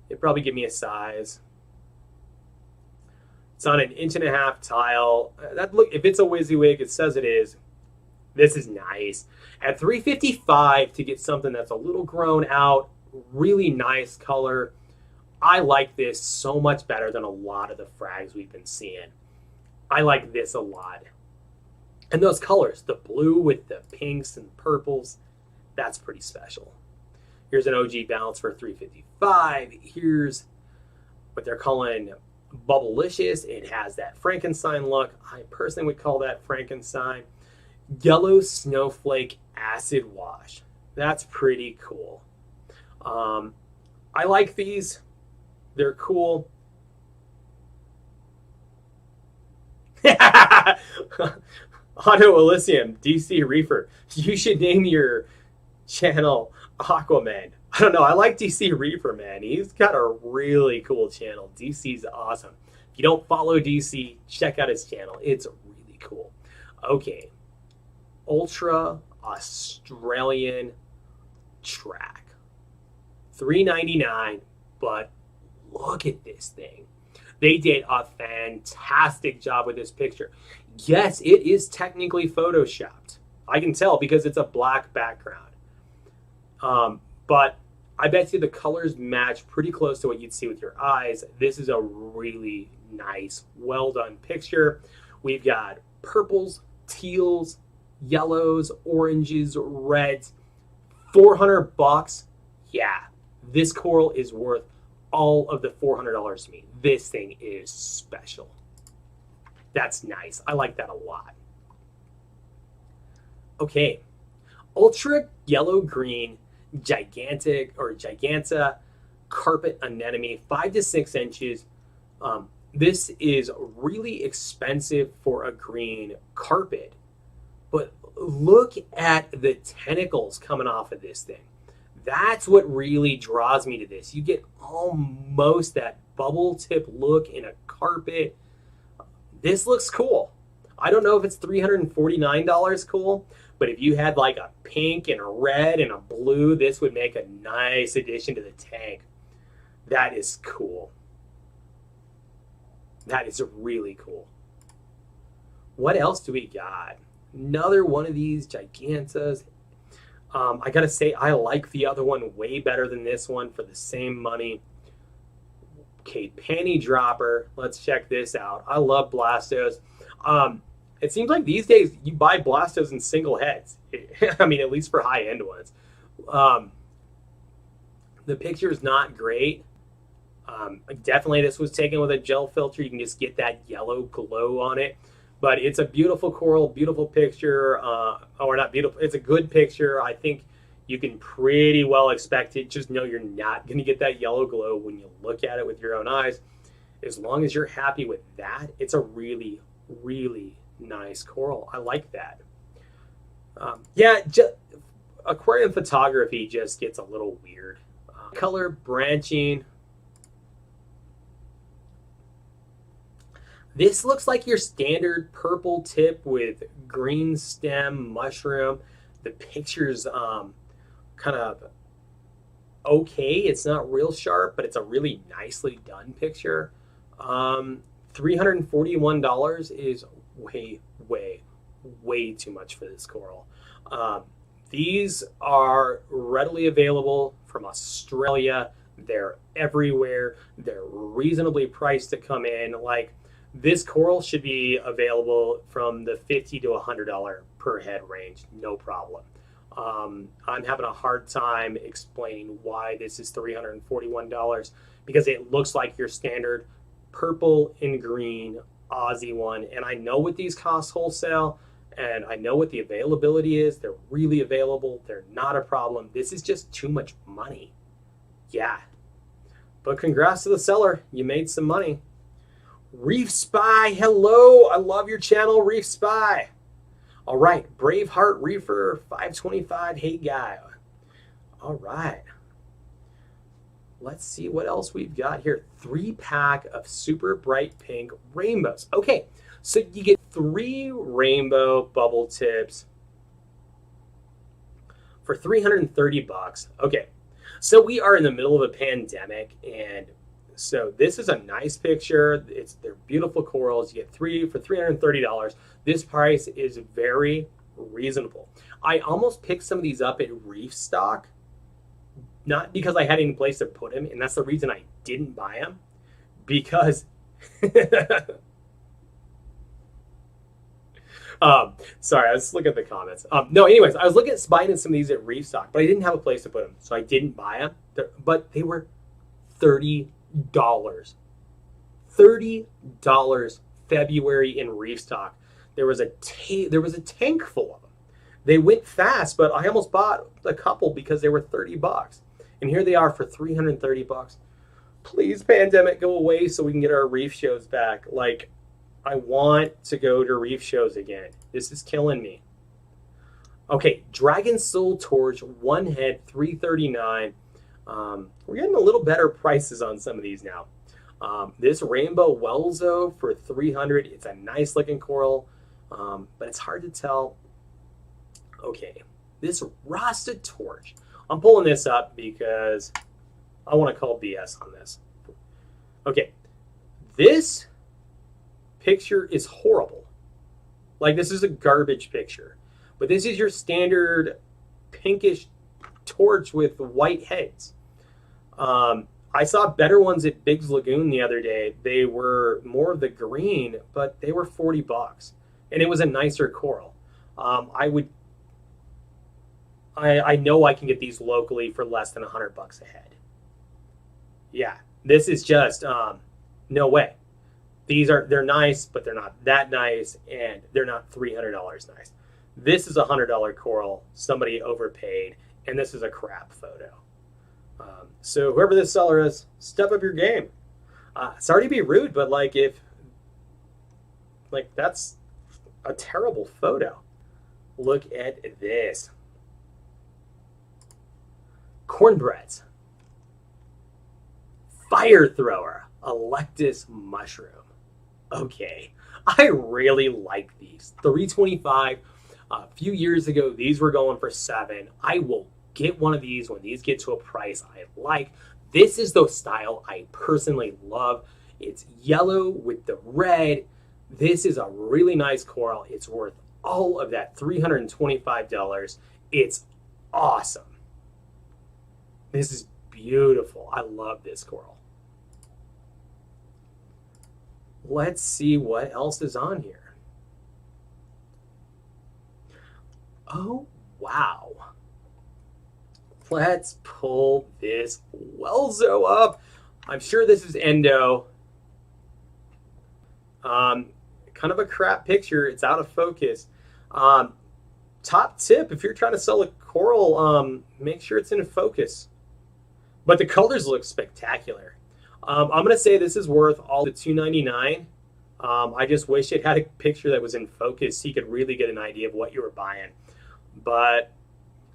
It'd probably give me a size. It's on an 1.5-inch tile. Look, if it's a WYSIWYG, it says it is. This is nice. At $355 to get something that's a little grown out, really nice color. I like this so much better than a lot of the frags we've been seeing. I like this a lot. And those colors, the blue with the pinks and purples, that's pretty special. Here's an OG Bounce for $355. Here's what they're calling Bubblicious. It has that Frankenstein look. I personally would call that Frankenstein. Yellow Snowflake Acid Wash. That's pretty cool. I like these. They're cool. Auto Elysium, DC Reefer. You should name your channel Aquaman. I don't know. I like DC Reefer, man. He's got a really cool channel. DC's awesome. If you don't follow DC, check out his channel. It's really cool. Okay. Ultra Australian track. $3.99, but look at this thing. They did a fantastic job with this picture. Yes, it is technically photoshopped. I can tell because it's a black background. But I bet you the colors match pretty close to what you'd see with your eyes. This is a really nice, well done picture. We've got purples, teals, yellows, oranges, reds. $400. Yeah, this coral is worth all of the $400 to me. This thing is special. That's nice. I like that a lot. Okay, ultra yellow green gigantic or giganta carpet anemone, 5 to 6 inches. This is really expensive for a green carpet, but look at the tentacles coming off of this thing. That's what really draws me to this. You get almost that bubble tip look in a carpet. This looks cool. I don't know if it's $349 cool, but if you had like a pink and a red and a blue, this would make a nice addition to the tank. That is cool. That is really cool. What else do we got? Another one of these gigantas. I gotta say, I like the other one way better than this one for the same money. Okay, panty dropper. Let's check this out. I love Blastos. It seems like these days you buy Blastos in single heads. I mean, at least for high-end ones. The picture is not great. Definitely this was taken with a gel filter. You can just get that yellow glow on it. But it's a beautiful coral, beautiful picture. Or not beautiful, it's a good picture. I think you can pretty well expect it. Just know you're not going to get that yellow glow when you look at it with your own eyes. As long as you're happy with that, it's a really, really nice coral. I like that. Aquarium photography just gets a little weird. Color branching. This looks like your standard purple tip with green stem mushroom. The picture's kind of okay. It's not real sharp, but it's a really nicely done picture. $341 is way, way, way too much for this coral. These are readily available from Australia. They're everywhere. They're reasonably priced to come in. Like, this coral should be available from the $50 to $100 per head range, no problem. I'm having a hard time explaining why this is $341 because it looks like your standard purple and green Aussie one. And I know what these cost wholesale, and I know what the availability is. They're really available. They're not a problem. This is just too much money. Yeah. But congrats to the seller. You made some money. Reef Spy, hello. I love your channel, Reef Spy. All right, Braveheart Reefer 525, hey guy. All right. Let's see what else we've got here. 3-pack of super bright pink rainbows. Okay, so you get 3 rainbow bubble tips for $330. Okay, so we are in the middle of a pandemic, and so this is a nice picture. They're beautiful corals. You get 3 for $330. This price is very reasonable. I almost picked some of these up at Reef stock, not because I had any place to put them, and that's the reason I didn't buy them, because sorry, I was looking at the comments. No, anyways, I was looking at buying some of these at Reef stock, but I didn't have a place to put them, so I didn't buy them. But they were $30. $30 February in Reef stock. There was a tank full of them. They went fast, but I almost bought a couple because they were $30. And here they are for $330. Please, pandemic, go away so we can get our Reef shows back. Like, I want to go to Reef shows again. This is killing me. Okay, Dragon Soul Torch, one head, 339. We're getting a little better prices on some of these now. This Rainbow Welzo for 300. It's a nice looking coral, but it's hard to tell. Okay, this Rasta Torch. I'm pulling this up because I want to call BS on this. Okay, this picture is horrible. Like, this is a garbage picture. But this is your standard pinkish torch with white heads. I saw better ones at Biggs Lagoon the other day. They were more of the green, but they were $40. And it was a nicer coral. I know I can get these locally for less than $100 a head. Yeah, this is just no way. They're nice, but they're not that nice, and they're not $300 nice. This is a $100 coral. Somebody overpaid, and this is a crap photo. So whoever this seller is, step up your game. Sorry to be rude, but that's a terrible photo. Look at this. Cornbreads. Fire thrower. Electus mushroom. Okay, I really like these. 325. A few years ago, these were going for $7. I will get one of these when these get to a price I like. This is the style I personally love. It's yellow with the red. This is a really nice coral. It's worth all of that $325. It's awesome. This is beautiful. I love this coral. Let's see what else is on here. Oh, wow. Let's pull this Welzo up. I'm sure this is endo. Kind of a crap picture. It's out of focus. Top tip, if you're trying to sell a coral, make sure it's in focus. But the colors look spectacular. I'm going to say this is worth all the $299. I just wish it had a picture that was in focus so you could really get an idea of what you were buying. But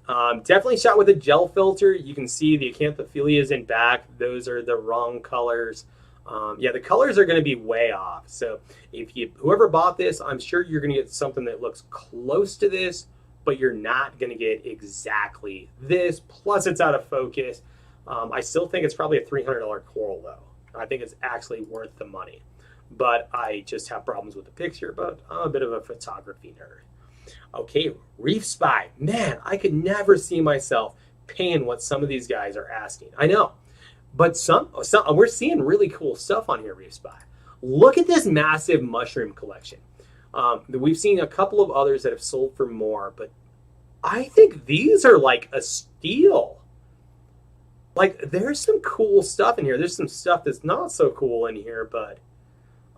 definitely shot with a gel filter. You can see the Acanthophelias in back. Those are the wrong colors. Yeah, the colors are going to be way off. So whoever bought this, I'm sure you're going to get something that looks close to this, but you're not going to get exactly this. Plus, it's out of focus. I still think it's probably a $300 coral, though. I think it's actually worth the money. But I just have problems with the picture, but I'm a bit of a photography nerd. Okay, Reef Spy. Man, I could never see myself paying what some of these guys are asking. I know. But some we're seeing really cool stuff on here, Reef Spy. Look at this massive mushroom collection. We've seen a couple of others that have sold for more, but I think these are like a steal. Like, there's some cool stuff in here. There's some stuff that's not so cool in here, but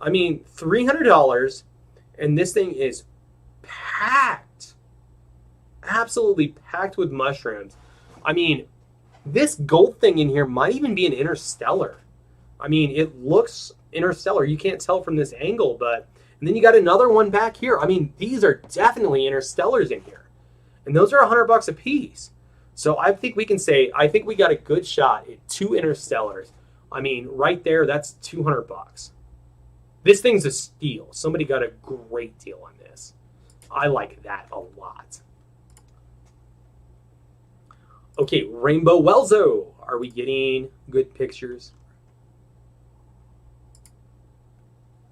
I mean, $300, and this thing is packed. Absolutely packed with mushrooms. I mean, this gold thing in here might even be an interstellar. I mean, it looks interstellar. You can't tell from this angle, but and then you got another one back here. I mean, these are definitely interstellars in here. And those are $100 a piece. So I think we can say, I think we got a good shot at 2 interstellars. I mean, right there, that's $200. This thing's a steal. Somebody got a great deal on this. I like that a lot. Okay, Rainbow Welzo. Are we getting good pictures?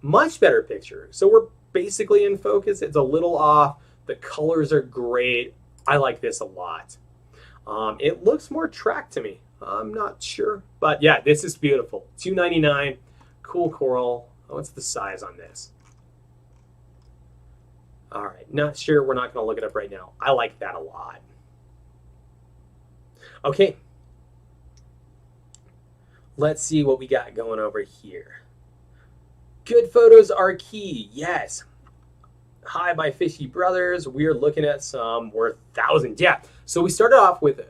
Much better picture. So we're basically in focus. It's a little off. The colors are great. I like this a lot. It looks more track to me. I'm not sure. But yeah, this is beautiful. $299. Cool coral. What's the size on this? All right, not sure. We're not going to look it up right now. I like that a lot. Okay. Let's see what we got going over here. Good photos are key. Yes. Hi, my Fishy Brothers. We're looking at some worth thousands. Yeah. So we started off with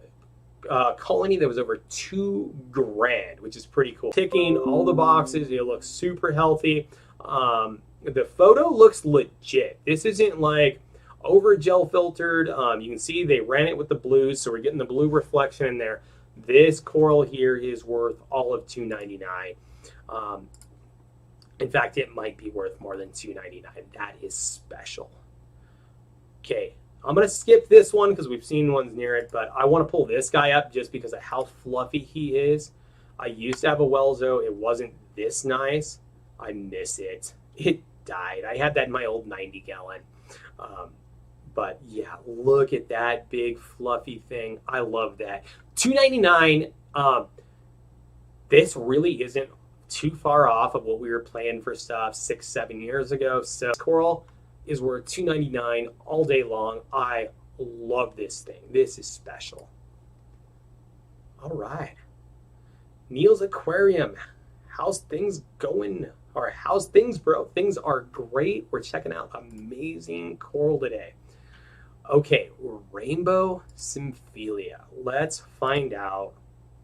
a colony that was over $2,000, which is pretty cool. Ticking all the boxes. It looks super healthy. The photo looks legit. This isn't like, over gel filtered. You can see they ran it with the blues, so we're getting the blue reflection in there. This coral here is worth all of $2.99. In fact, it might be worth more than $2.99. That is special. Okay, I'm going to skip this one because we've seen ones near it, but I want to pull this guy up just because of how fluffy he is. I used to have a Welzo. It wasn't this nice. I miss it. It died. I had that in my old 90 gallon. But yeah, look at that big fluffy thing. I love that. $2.99. This really isn't too far off of what we were playing for stuff 6-7 years ago. So coral is worth $2.99 all day long. I love this thing. This is special. All right. Neil's Aquarium. How's things going? Or how's things, bro? Things are great. We're checking out amazing coral today. Okay, Rainbow Symphilia. Let's find out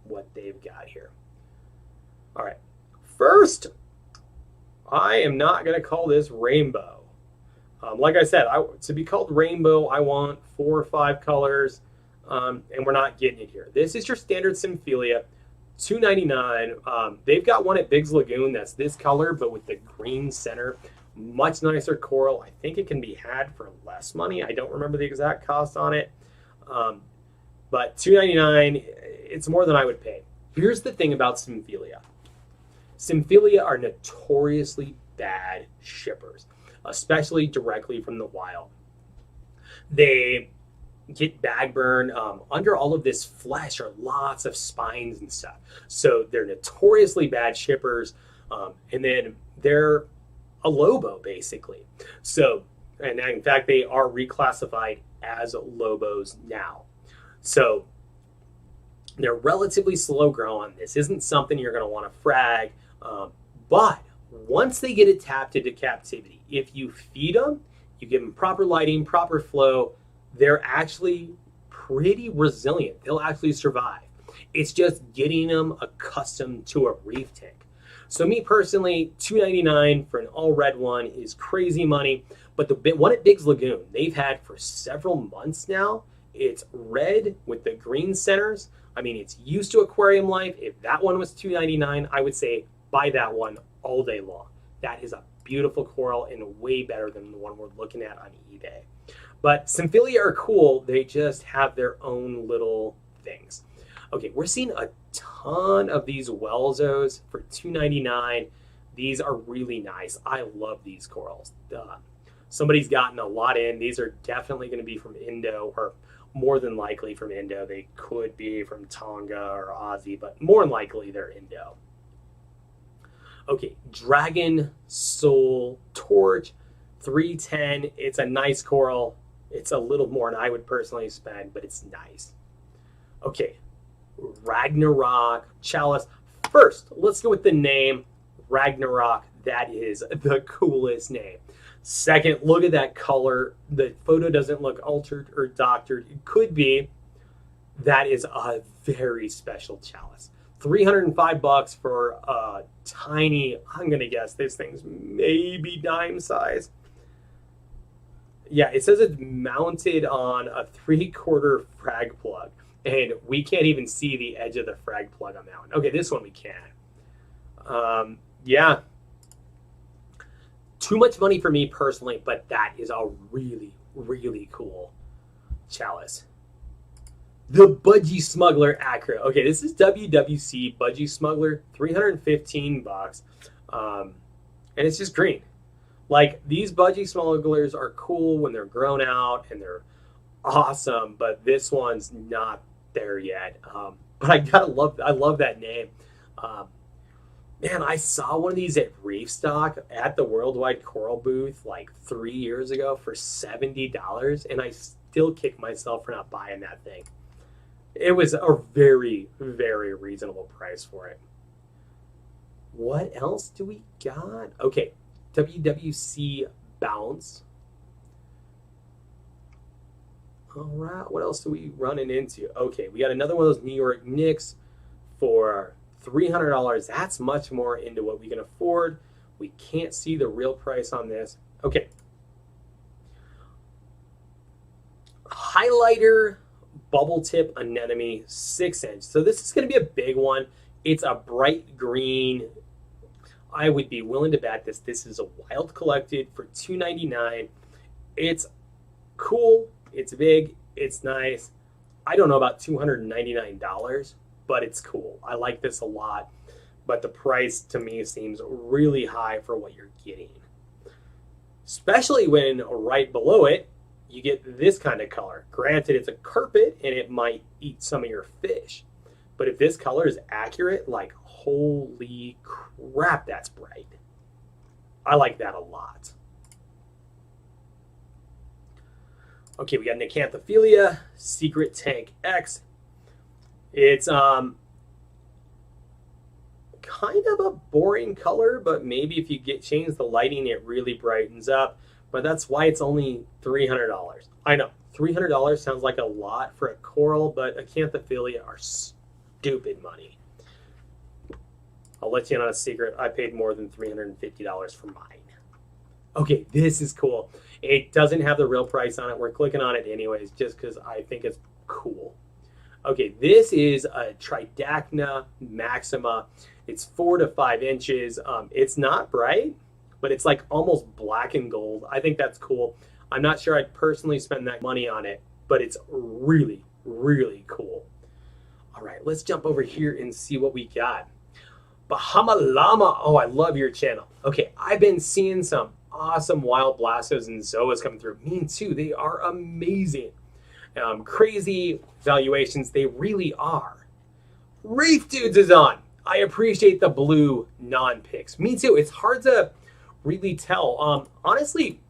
what they've got here. All right. First, I am not going to call this rainbow. Like I said, to be called rainbow, I want 4 or 5 colors, and we're not getting it here. This is your standard Symphilia, $2.99. They've got one at Biggs Lagoon that's this color, but with the green center. Much nicer coral. I think it can be had for less money. I don't remember the exact cost on it, but $2.99, it's more than I would pay. Here's the thing about Symphilia. Symphilia are notoriously bad shippers, especially directly from the wild. They get bag burn. Under all of this flesh are lots of spines and stuff. So they're notoriously bad shippers. And then they're a Lobo, basically. So, and in fact, they are reclassified as Lobos now. So they're relatively slow growing. This isn't something you're going to want to frag. But once they get it tapped into captivity, if you feed them, you give them proper lighting, proper flow, they're actually pretty resilient. They'll actually survive. It's just getting them accustomed to a reef tank. So me personally, $2.99 for an all red one is crazy money. But the one at Biggs Lagoon, they've had for several months now. It's red with the green centers. I mean, it's used to aquarium life. If that one was $2.99, I would say buy that one all day long. That is a beautiful coral and way better than the one we're looking at on eBay. But Symphilia are cool. They just have their own little things. Okay, we're seeing a ton of these Welzos for $2.99. These are really nice. I love these corals. Somebody's gotten a lot in. These are definitely going to be from Indo, or more than likely from Indo. They could be from Tonga or Aussie, but more than likely they're Indo. Okay, Dragon Soul Torch, $3.10. It's a nice coral. It's a little more than I would personally spend, but it's nice. Okay, Ragnarok Chalice. First, let's go with the name Ragnarok. That is the coolest name. Second, look at that color. The photo doesn't look altered or doctored. It could be. That is a very special chalice. $305 for a tiny, I'm going to guess this thing's maybe dime size. Yeah, it says it's mounted on a 3/4 frag plug. And we can't even see the edge of the frag plug on that one. Okay, this one we can. Yeah. Too much money for me personally, but that is a really, really cool chalice. The Budgie Smuggler Acro. Okay, this is WWC Budgie Smuggler, $315. And it's just green. Like, these Budgie Smugglers are cool when they're grown out and they're awesome, but this one's not there yet. But I love that name. Man, I saw one of these at Reef Stock at the Worldwide Coral booth like 3 years ago for $70, and I still kick myself for not buying that thing. It was a very, very reasonable price for it. What else do we got? Okay, WWC Bounce. All right, what else are we running into? Okay, we got another one of those New York Knicks for $300. That's much more into what we can afford. We can't see the real price on this. Okay. highlighter bubble tip anemone 6-inch. So this is going to be a big one. It's a bright green. I would be willing to bet this. This is a wild collected for $2.99. It's cool. It's big. It's nice. I don't know about $299, but it's cool. I like this a lot, but the price to me seems really high for what you're getting. Especially when right below it, you get this kind of color. Granted, it's a carpet and it might eat some of your fish. But if this color is accurate, like, holy crap, that's bright. I like that a lot. Okay, we got an Acanthophelia, Secret Tank X. It's kind of a boring color, but maybe if you change the lighting, it really brightens up. But that's why it's only $300. I know, $300 sounds like a lot for a coral, but Acanthophelia are stupid money. I'll let you in on a secret. I paid more than $350 for mine. Okay, this is cool. It doesn't have the real price on it. We're clicking on it anyways, just because I think it's cool. Okay, this is a Tridacna Maxima. It's 4 to 5 inches. It's not bright, but it's like almost black and gold. I think that's cool. I'm not sure I'd personally spend that money on it, but it's really, really cool. All right, let's jump over here and see what we got. Bahama Llama. Oh, I love your channel. Okay, I've been seeing some awesome wild blastos and zoas coming through. Me too. They are amazing. Crazy valuations. They really are. Reef Dudes is on. I appreciate the blue non-pics. Me too. It's hard to really tell. Honestly,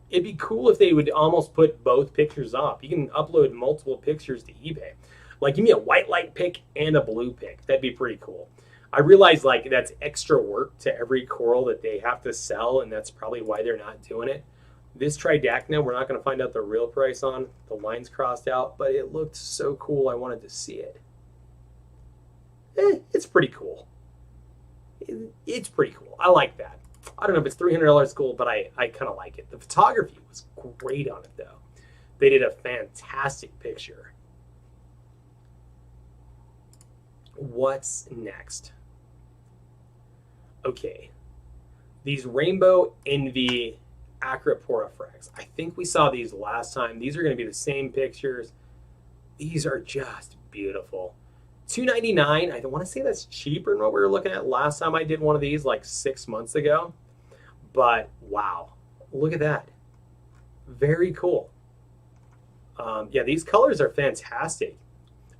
it'd be cool if they would almost put both pictures up. You can upload multiple pictures to eBay. Like, give me a white light pic and a blue pic. That'd be pretty cool. I realize, like, that's extra work to every coral that they have to sell, and that's probably why they're not doing it. This Tridacna, we're not going to find out the real price on. The line's crossed out, but it looked so cool I wanted to see it. It's pretty cool. It's pretty cool. I like that. I don't know if it's $300 cool, but I kind of like it. The photography was great on it, though. They did a fantastic picture. What's next? Okay, these Rainbow Envy Acropora frags. I think we saw these last time. These are going to be the same pictures. These are just beautiful. $2.99. I don't want to say that's cheaper than what we were looking at last time I did one of these, like 6 months ago. But wow, look at that. Very cool. Yeah, these colors are fantastic.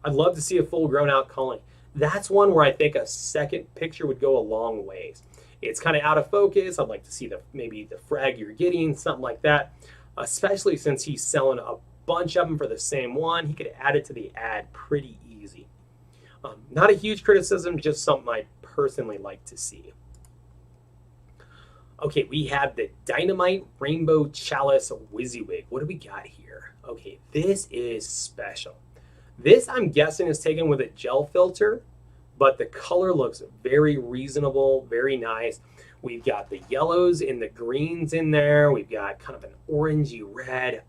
I'd love to see a full grown out culling. That's one where I think a second picture would go a long ways. It's kind of out of focus. I'd like to see maybe the frag you're getting, something like that. Especially since he's selling a bunch of them for the same one. He could add it to the ad pretty easy. Not a huge criticism, just something I personally like to see. Okay, we have the Dynamite Rainbow Chalice WYSIWYG. What do we got here? Okay, this is special. This, I'm guessing, is taken with a gel filter, but the color looks very reasonable, very nice. We've got the yellows and the greens in there. We've got kind of an orangey red.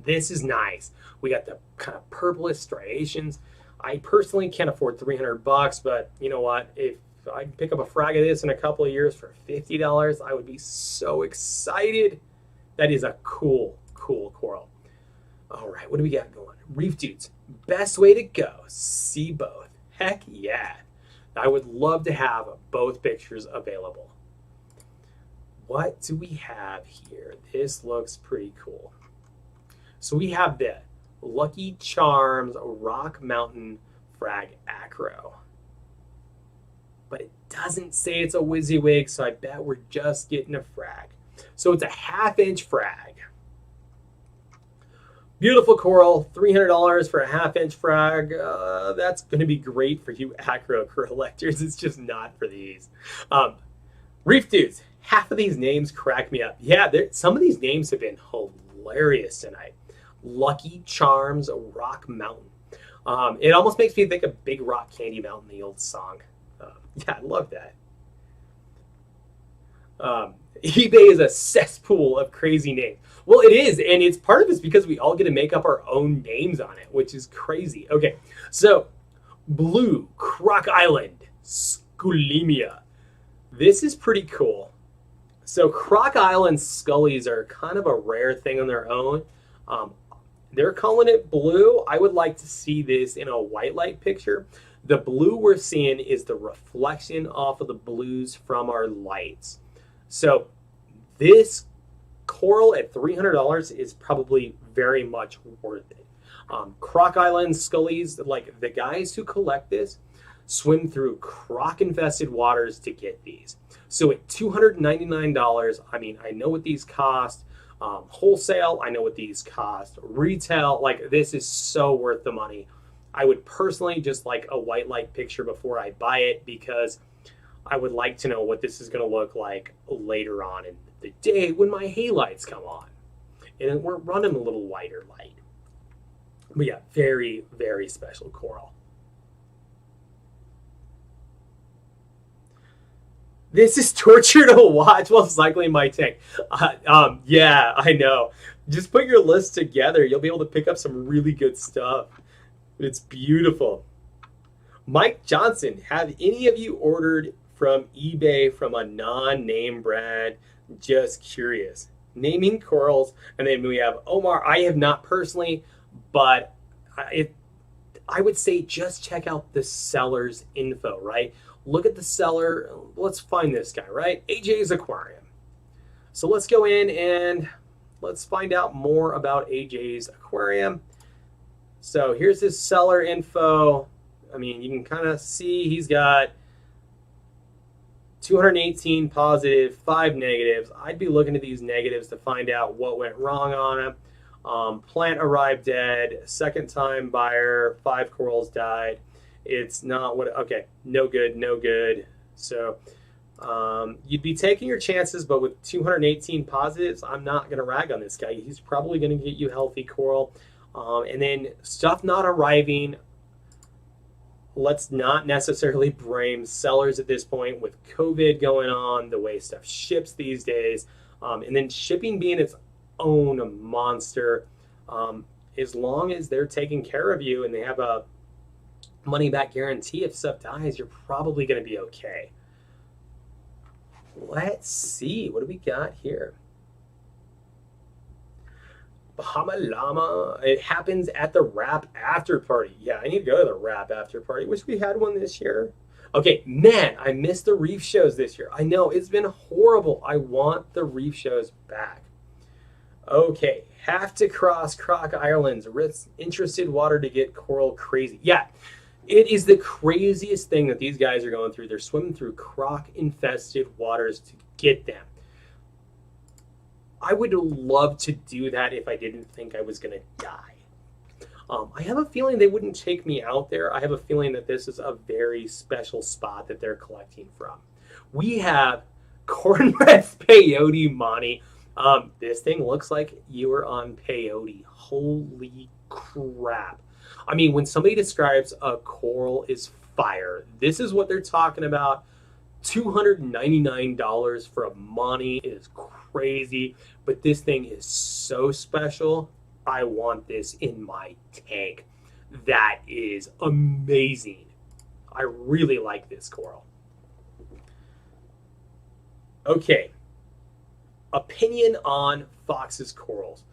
This is nice. We got the kind of purplish striations. I personally can't afford $300, but you know what? If I can pick up a frag of this in a couple of years for $50, I would be so excited. That is a cool, cool coral. All right, what do we got going? Reef Dudes, best way to go. See both. Heck yeah. I would love to have both pictures available. What do we have here? This looks pretty cool. So we have the Lucky Charms Rock Mountain Frag Acro. But it doesn't say it's a WYSIWYG, so I bet we're just getting a frag. So it's a 1/2-inch frag. Beautiful coral, $300 for a 1/2-inch frag. That's going to be great for you acro collectors. It's just not for these. Reef Dudes, half of these names crack me up. Yeah, some of these names have been hilarious tonight. Lucky Charms Rock Mountain. It almost makes me think of Big Rock Candy Mountain, the old song. Yeah, I love that. eBay is a cesspool of crazy names. Well, it is, and it's part of it's because we all get to make up our own names on it, which is crazy. Okay, so blue, Croc Island, Sculemia. This is pretty cool. So Croc Island Scullies are kind of a rare thing on their own. They're calling it blue. I would like to see this in a white light picture. The blue we're seeing is the reflection off of the blues from our lights. So this coral at $300 is probably very much worth it. Croc Island Scullies, like the guys who collect this, swim through croc-infested waters to get these. So at $299, I mean, I know what these cost. Wholesale, I know what these cost. Retail, like this is so worth the money. I would personally just like a white light picture before I buy it because I would like to know what this is going to look like later on in the day when my halights come on. And we're running a little whiter light. But yeah, very, very special coral. This is torture to watch while cycling my tank. Yeah, I know. Just put your list together. You'll be able to pick up some really good stuff. It's beautiful. Mike Johnson, have any of you ordered from eBay from a non-name brand? Just curious. Naming corals. And then we have Omar. I have not personally, but I would say just check out the seller's info, right? Look at the seller. Let's find this guy, right? AJ's Aquarium. So let's go in and let's find out more about AJ's Aquarium. So here's his seller info. I mean, you can kind of see he's got 218 positive, 5 negatives. I'd be looking at these negatives to find out what went wrong on him. Plant arrived dead. Second time buyer. 5 corals died. It's not what, okay, no good, no good. So you'd be taking your chances, but with 218 positives, I'm not going to rag on this guy. He's probably going to get you healthy coral. And then stuff not arriving, let's not necessarily blame sellers at this point with COVID going on, the way stuff ships these days, and then shipping being its own monster. As long as they're taking care of you and they have a money back guarantee, if stuff dies, you're probably going to be okay. Let's see, what do we got here? Bahama Llama. It happens at the wrap after party. Yeah, I need to go to the wrap after party. Wish we had one this year. Okay, man, I missed the reef shows this year. I know, it's been horrible. I want the reef shows back. Okay, have to cross Croc Islands. Interested water to get coral crazy. Yeah, it is the craziest thing that these guys are going through. They're swimming through croc-infested waters to get them. I would love to do that if I didn't think I was going to die. I have a feeling they wouldn't take me out there. I have a feeling that this is a very special spot that they're collecting from. We have Cornbread's peyote Monty. This thing looks like you were on peyote. Holy crap. I mean, when somebody describes a coral as fire, this is what they're talking about. $299 for a Monty is crazy, but this thing is so special. I want this in my tank. That is amazing. I really like this coral. Okay, opinion on Fox's corals.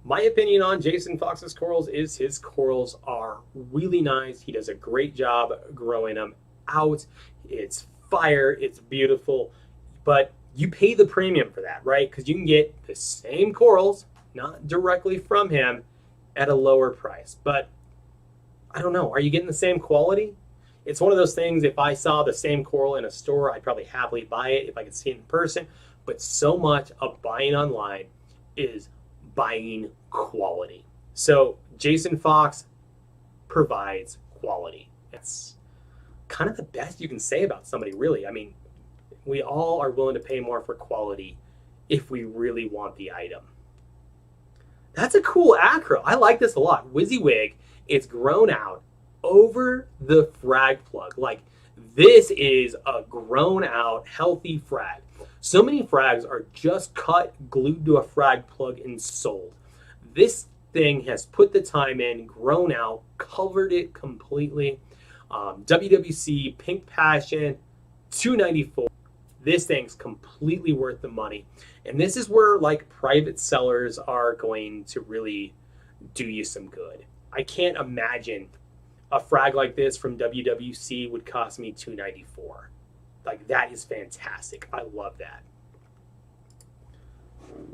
My opinion on Jason Fox's corals is his corals are really nice. He does a great job growing them out. It's fire, it's beautiful, but you pay the premium for that, right? Because you can get the same corals, not directly from him, at a lower price. But I don't know, are you getting the same quality? It's one of those things, if I saw the same coral in a store, I'd probably happily buy it if I could see it in person. But so much of buying online is buying quality. So Jason Fox provides quality. That's kind of the best you can say about somebody, really. I mean, we all are willing to pay more for quality if we really want the item. That's a cool acro. I like this a lot. WYSIWYG, it's grown out over the frag plug. Like, this is a grown out, healthy frag. So many frags are just cut, glued to a frag plug, and sold. This thing has put the time in, grown out, covered it completely. WWC Pink Passion, $294. This thing's completely worth the money. And this is where like private sellers are going to really do you some good. I can't imagine a frag like this from WWC would cost me $294. Like, that is fantastic. I love that.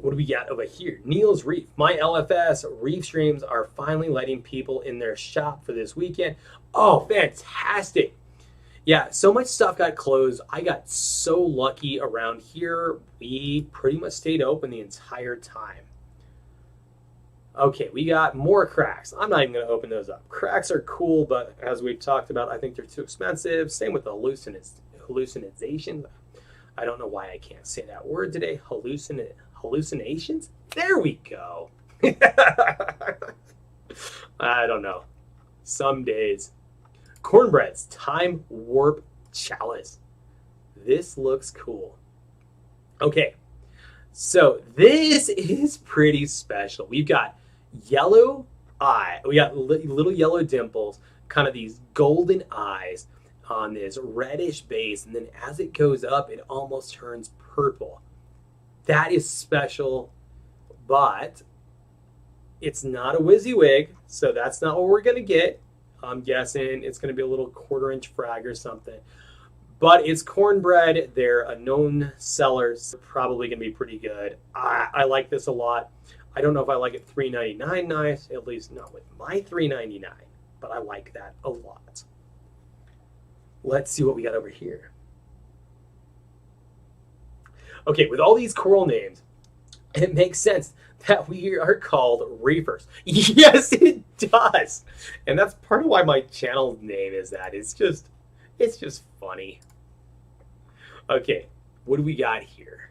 What do we got over here? Neil's Reef. My LFS Reef streams are finally letting people in their shop for this weekend. Oh, fantastic. Yeah, so much stuff got closed. I got so lucky around here. We pretty much stayed open the entire time. Okay, we got more cracks. I'm not even going to open those up. Cracks are cool, but as we've talked about, I think they're too expensive. Same with the hallucinations. I don't know why I can't say that word today. Hallucinations? There we go. I don't know. Some days. Cornbread's Time Warp Chalice. This looks cool. Okay, so this is pretty special. We've got yellow eye. We got little yellow dimples, kind of these golden eyes on this reddish base, and then as it goes up, it almost turns purple. That is special, but it's not a WYSIWYG, so that's not what we're going to get. I'm guessing it's going to be a little 1/4-inch frag or something. But it's Cornbread. They're a known seller, so probably going to be pretty good. I like this a lot. I don't know if I like it $3.99 nice, at least not with my $3.99, but I like that a lot. Let's see what we got over here. Okay, with all these coral names, it makes sense that we are called reefers. Yes, it does. And that's part of why my channel name is that. It's just funny. Okay, what do we got here?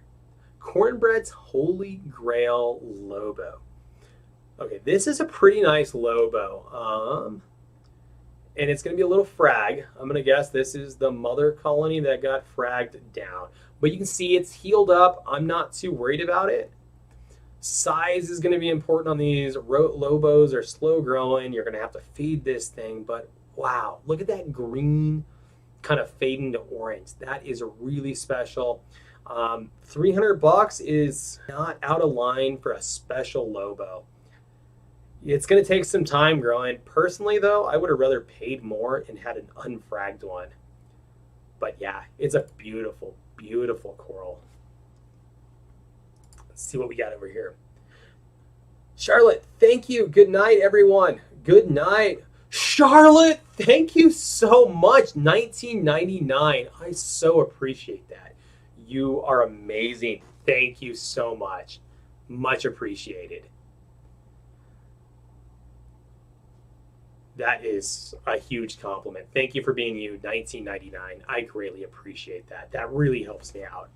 Cornbread's Holy Grail Lobo. Okay, this is a pretty nice Lobo. And it's going to be a little frag. I'm going to guess this is the mother colony that got fragged down. But you can see it's healed up. I'm not too worried about it. Size is going to be important on these. Lobos are slow growing. You're going to have to feed this thing. But wow, look at that green kind of fading to orange. That is really special. $300 is not out of line for a special Lobo. It's going to take some time growing. Personally, though, I would have rather paid more and had an unfragged one. But yeah, it's a beautiful, beautiful coral. Let's see what we got over here. Charlotte, thank you. Good night, everyone. Good night. Charlotte, thank you so much. $19.99. I so appreciate that. You are amazing. Thank you so much. Much appreciated. That is a huge compliment. Thank you for being you, $19.99. I greatly appreciate that. That really helps me out.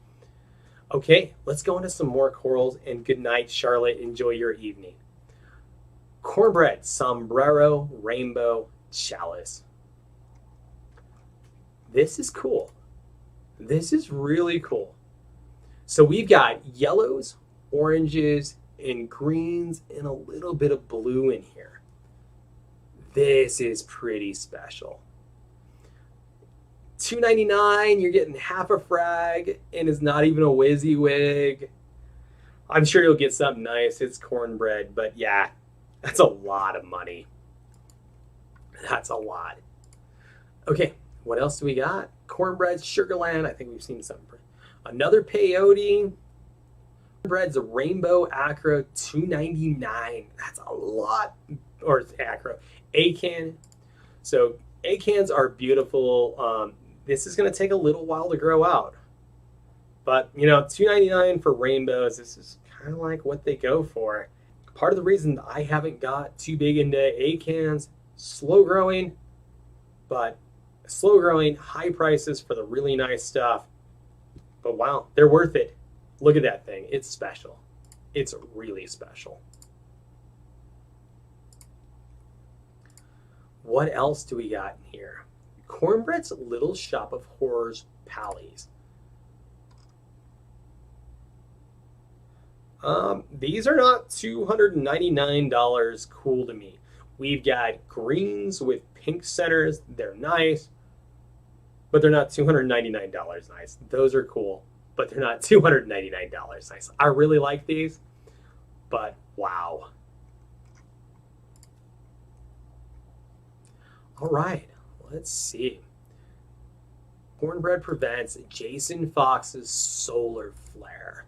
Okay, let's go into some more corals, and good night, Charlotte. Enjoy your evening. Cornbread, Sombrero, Rainbow, Chalice. This is cool. This is really cool. So we've got yellows, oranges, and greens, and a little bit of blue in here. This is pretty special. $2.99, you're getting half a frag, and it's not even a WYSIWYG. I'm sure you'll get something nice. It's Cornbread, but yeah, that's a lot of money. That's a lot. Okay, what else do we got? Cornbread, Sugarland. I think we've seen something. Another peyote. Cornbread's a Rainbow Acro, $2.99. That's a lot. Or Acro. Acan. So Acans are beautiful. This is going to take a little while to grow out. But, you know, $2.99 for rainbows, this is kind of like what they go for. Part of the reason I haven't got too big into Acans, slow growing, but slow growing, high prices for the really nice stuff. But wow, they're worth it. Look at that thing. It's special. It's really special. What else do we got in here? Cornbread's Little Shop of Horrors Pallies. These are not $299 cool to me. We've got greens with pink centers. They're nice, but they're not $299 nice. Those are cool, but they're not $299 nice. I really like these, but wow. All right, let's see. Cornbread prevents Jason Fox's solar flare.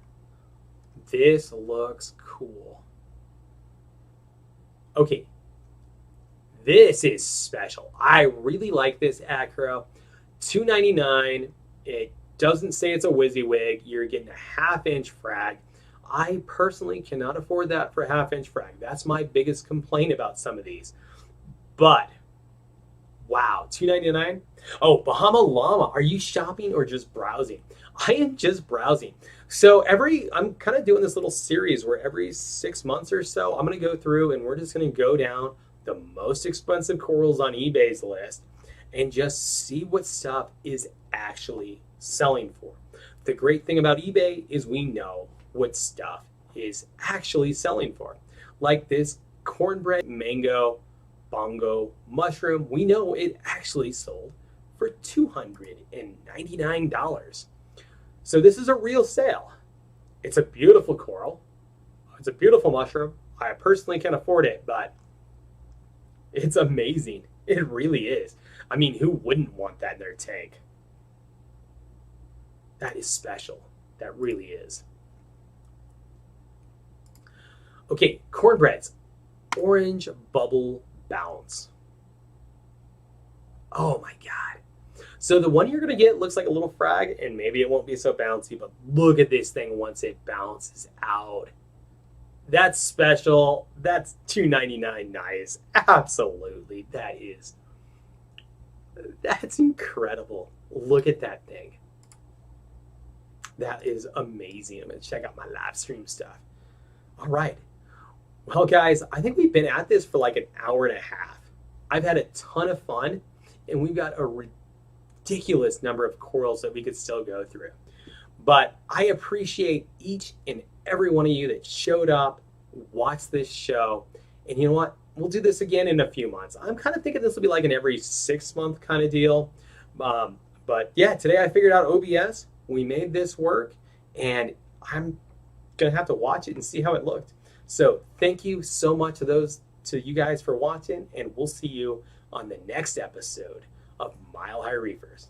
This looks cool. Okay, this is special. I really like this Acro. $2.99. It doesn't say it's a WYSIWYG. You're getting a half-inch frag. I personally cannot afford that for a half-inch frag. That's my biggest complaint about some of these. But wow, $2.99. Oh, Bahama Llama. Are you shopping or just browsing? I am just browsing. So I'm kind of doing this little series where every 6 months or so, I'm going to go through and we're just going to go down the most expensive corals on eBay's list and just see what stuff is actually selling for. The great thing about eBay is we know what stuff is actually selling for. Like this cornbread mango bongo mushroom, we know it actually sold for $299. So this is a real sale. It's a beautiful coral. It's a beautiful mushroom. I personally can't afford it, but it's amazing. It really is. I mean, who wouldn't want that in their tank? That is special. That really is. Okay, cornbreads. Orange bubble bounce. Oh my God. So the one you're going to get looks like a little frag, and maybe it won't be so bouncy, but look at this thing once it bounces out. That's special. That's $2.99 nice. Absolutely. That's incredible. Look at that thing. That is amazing. I'm going to check out my live stream stuff. All right. Well, guys, I think we've been at this for like an hour and a half. I've had a ton of fun, and we've got a ridiculous number of corals that we could still go through. But I appreciate each and every one of you that showed up, watched this show, and you know what? We'll do this again in a few months. I'm kind of thinking this will be like an every 6 month kind of deal. But yeah, today I figured out OBS. We made this work, and I'm going to have to watch it and see how it looked. So thank you so much to you guys for watching, and we'll see you on the next episode of Mile High Reefers.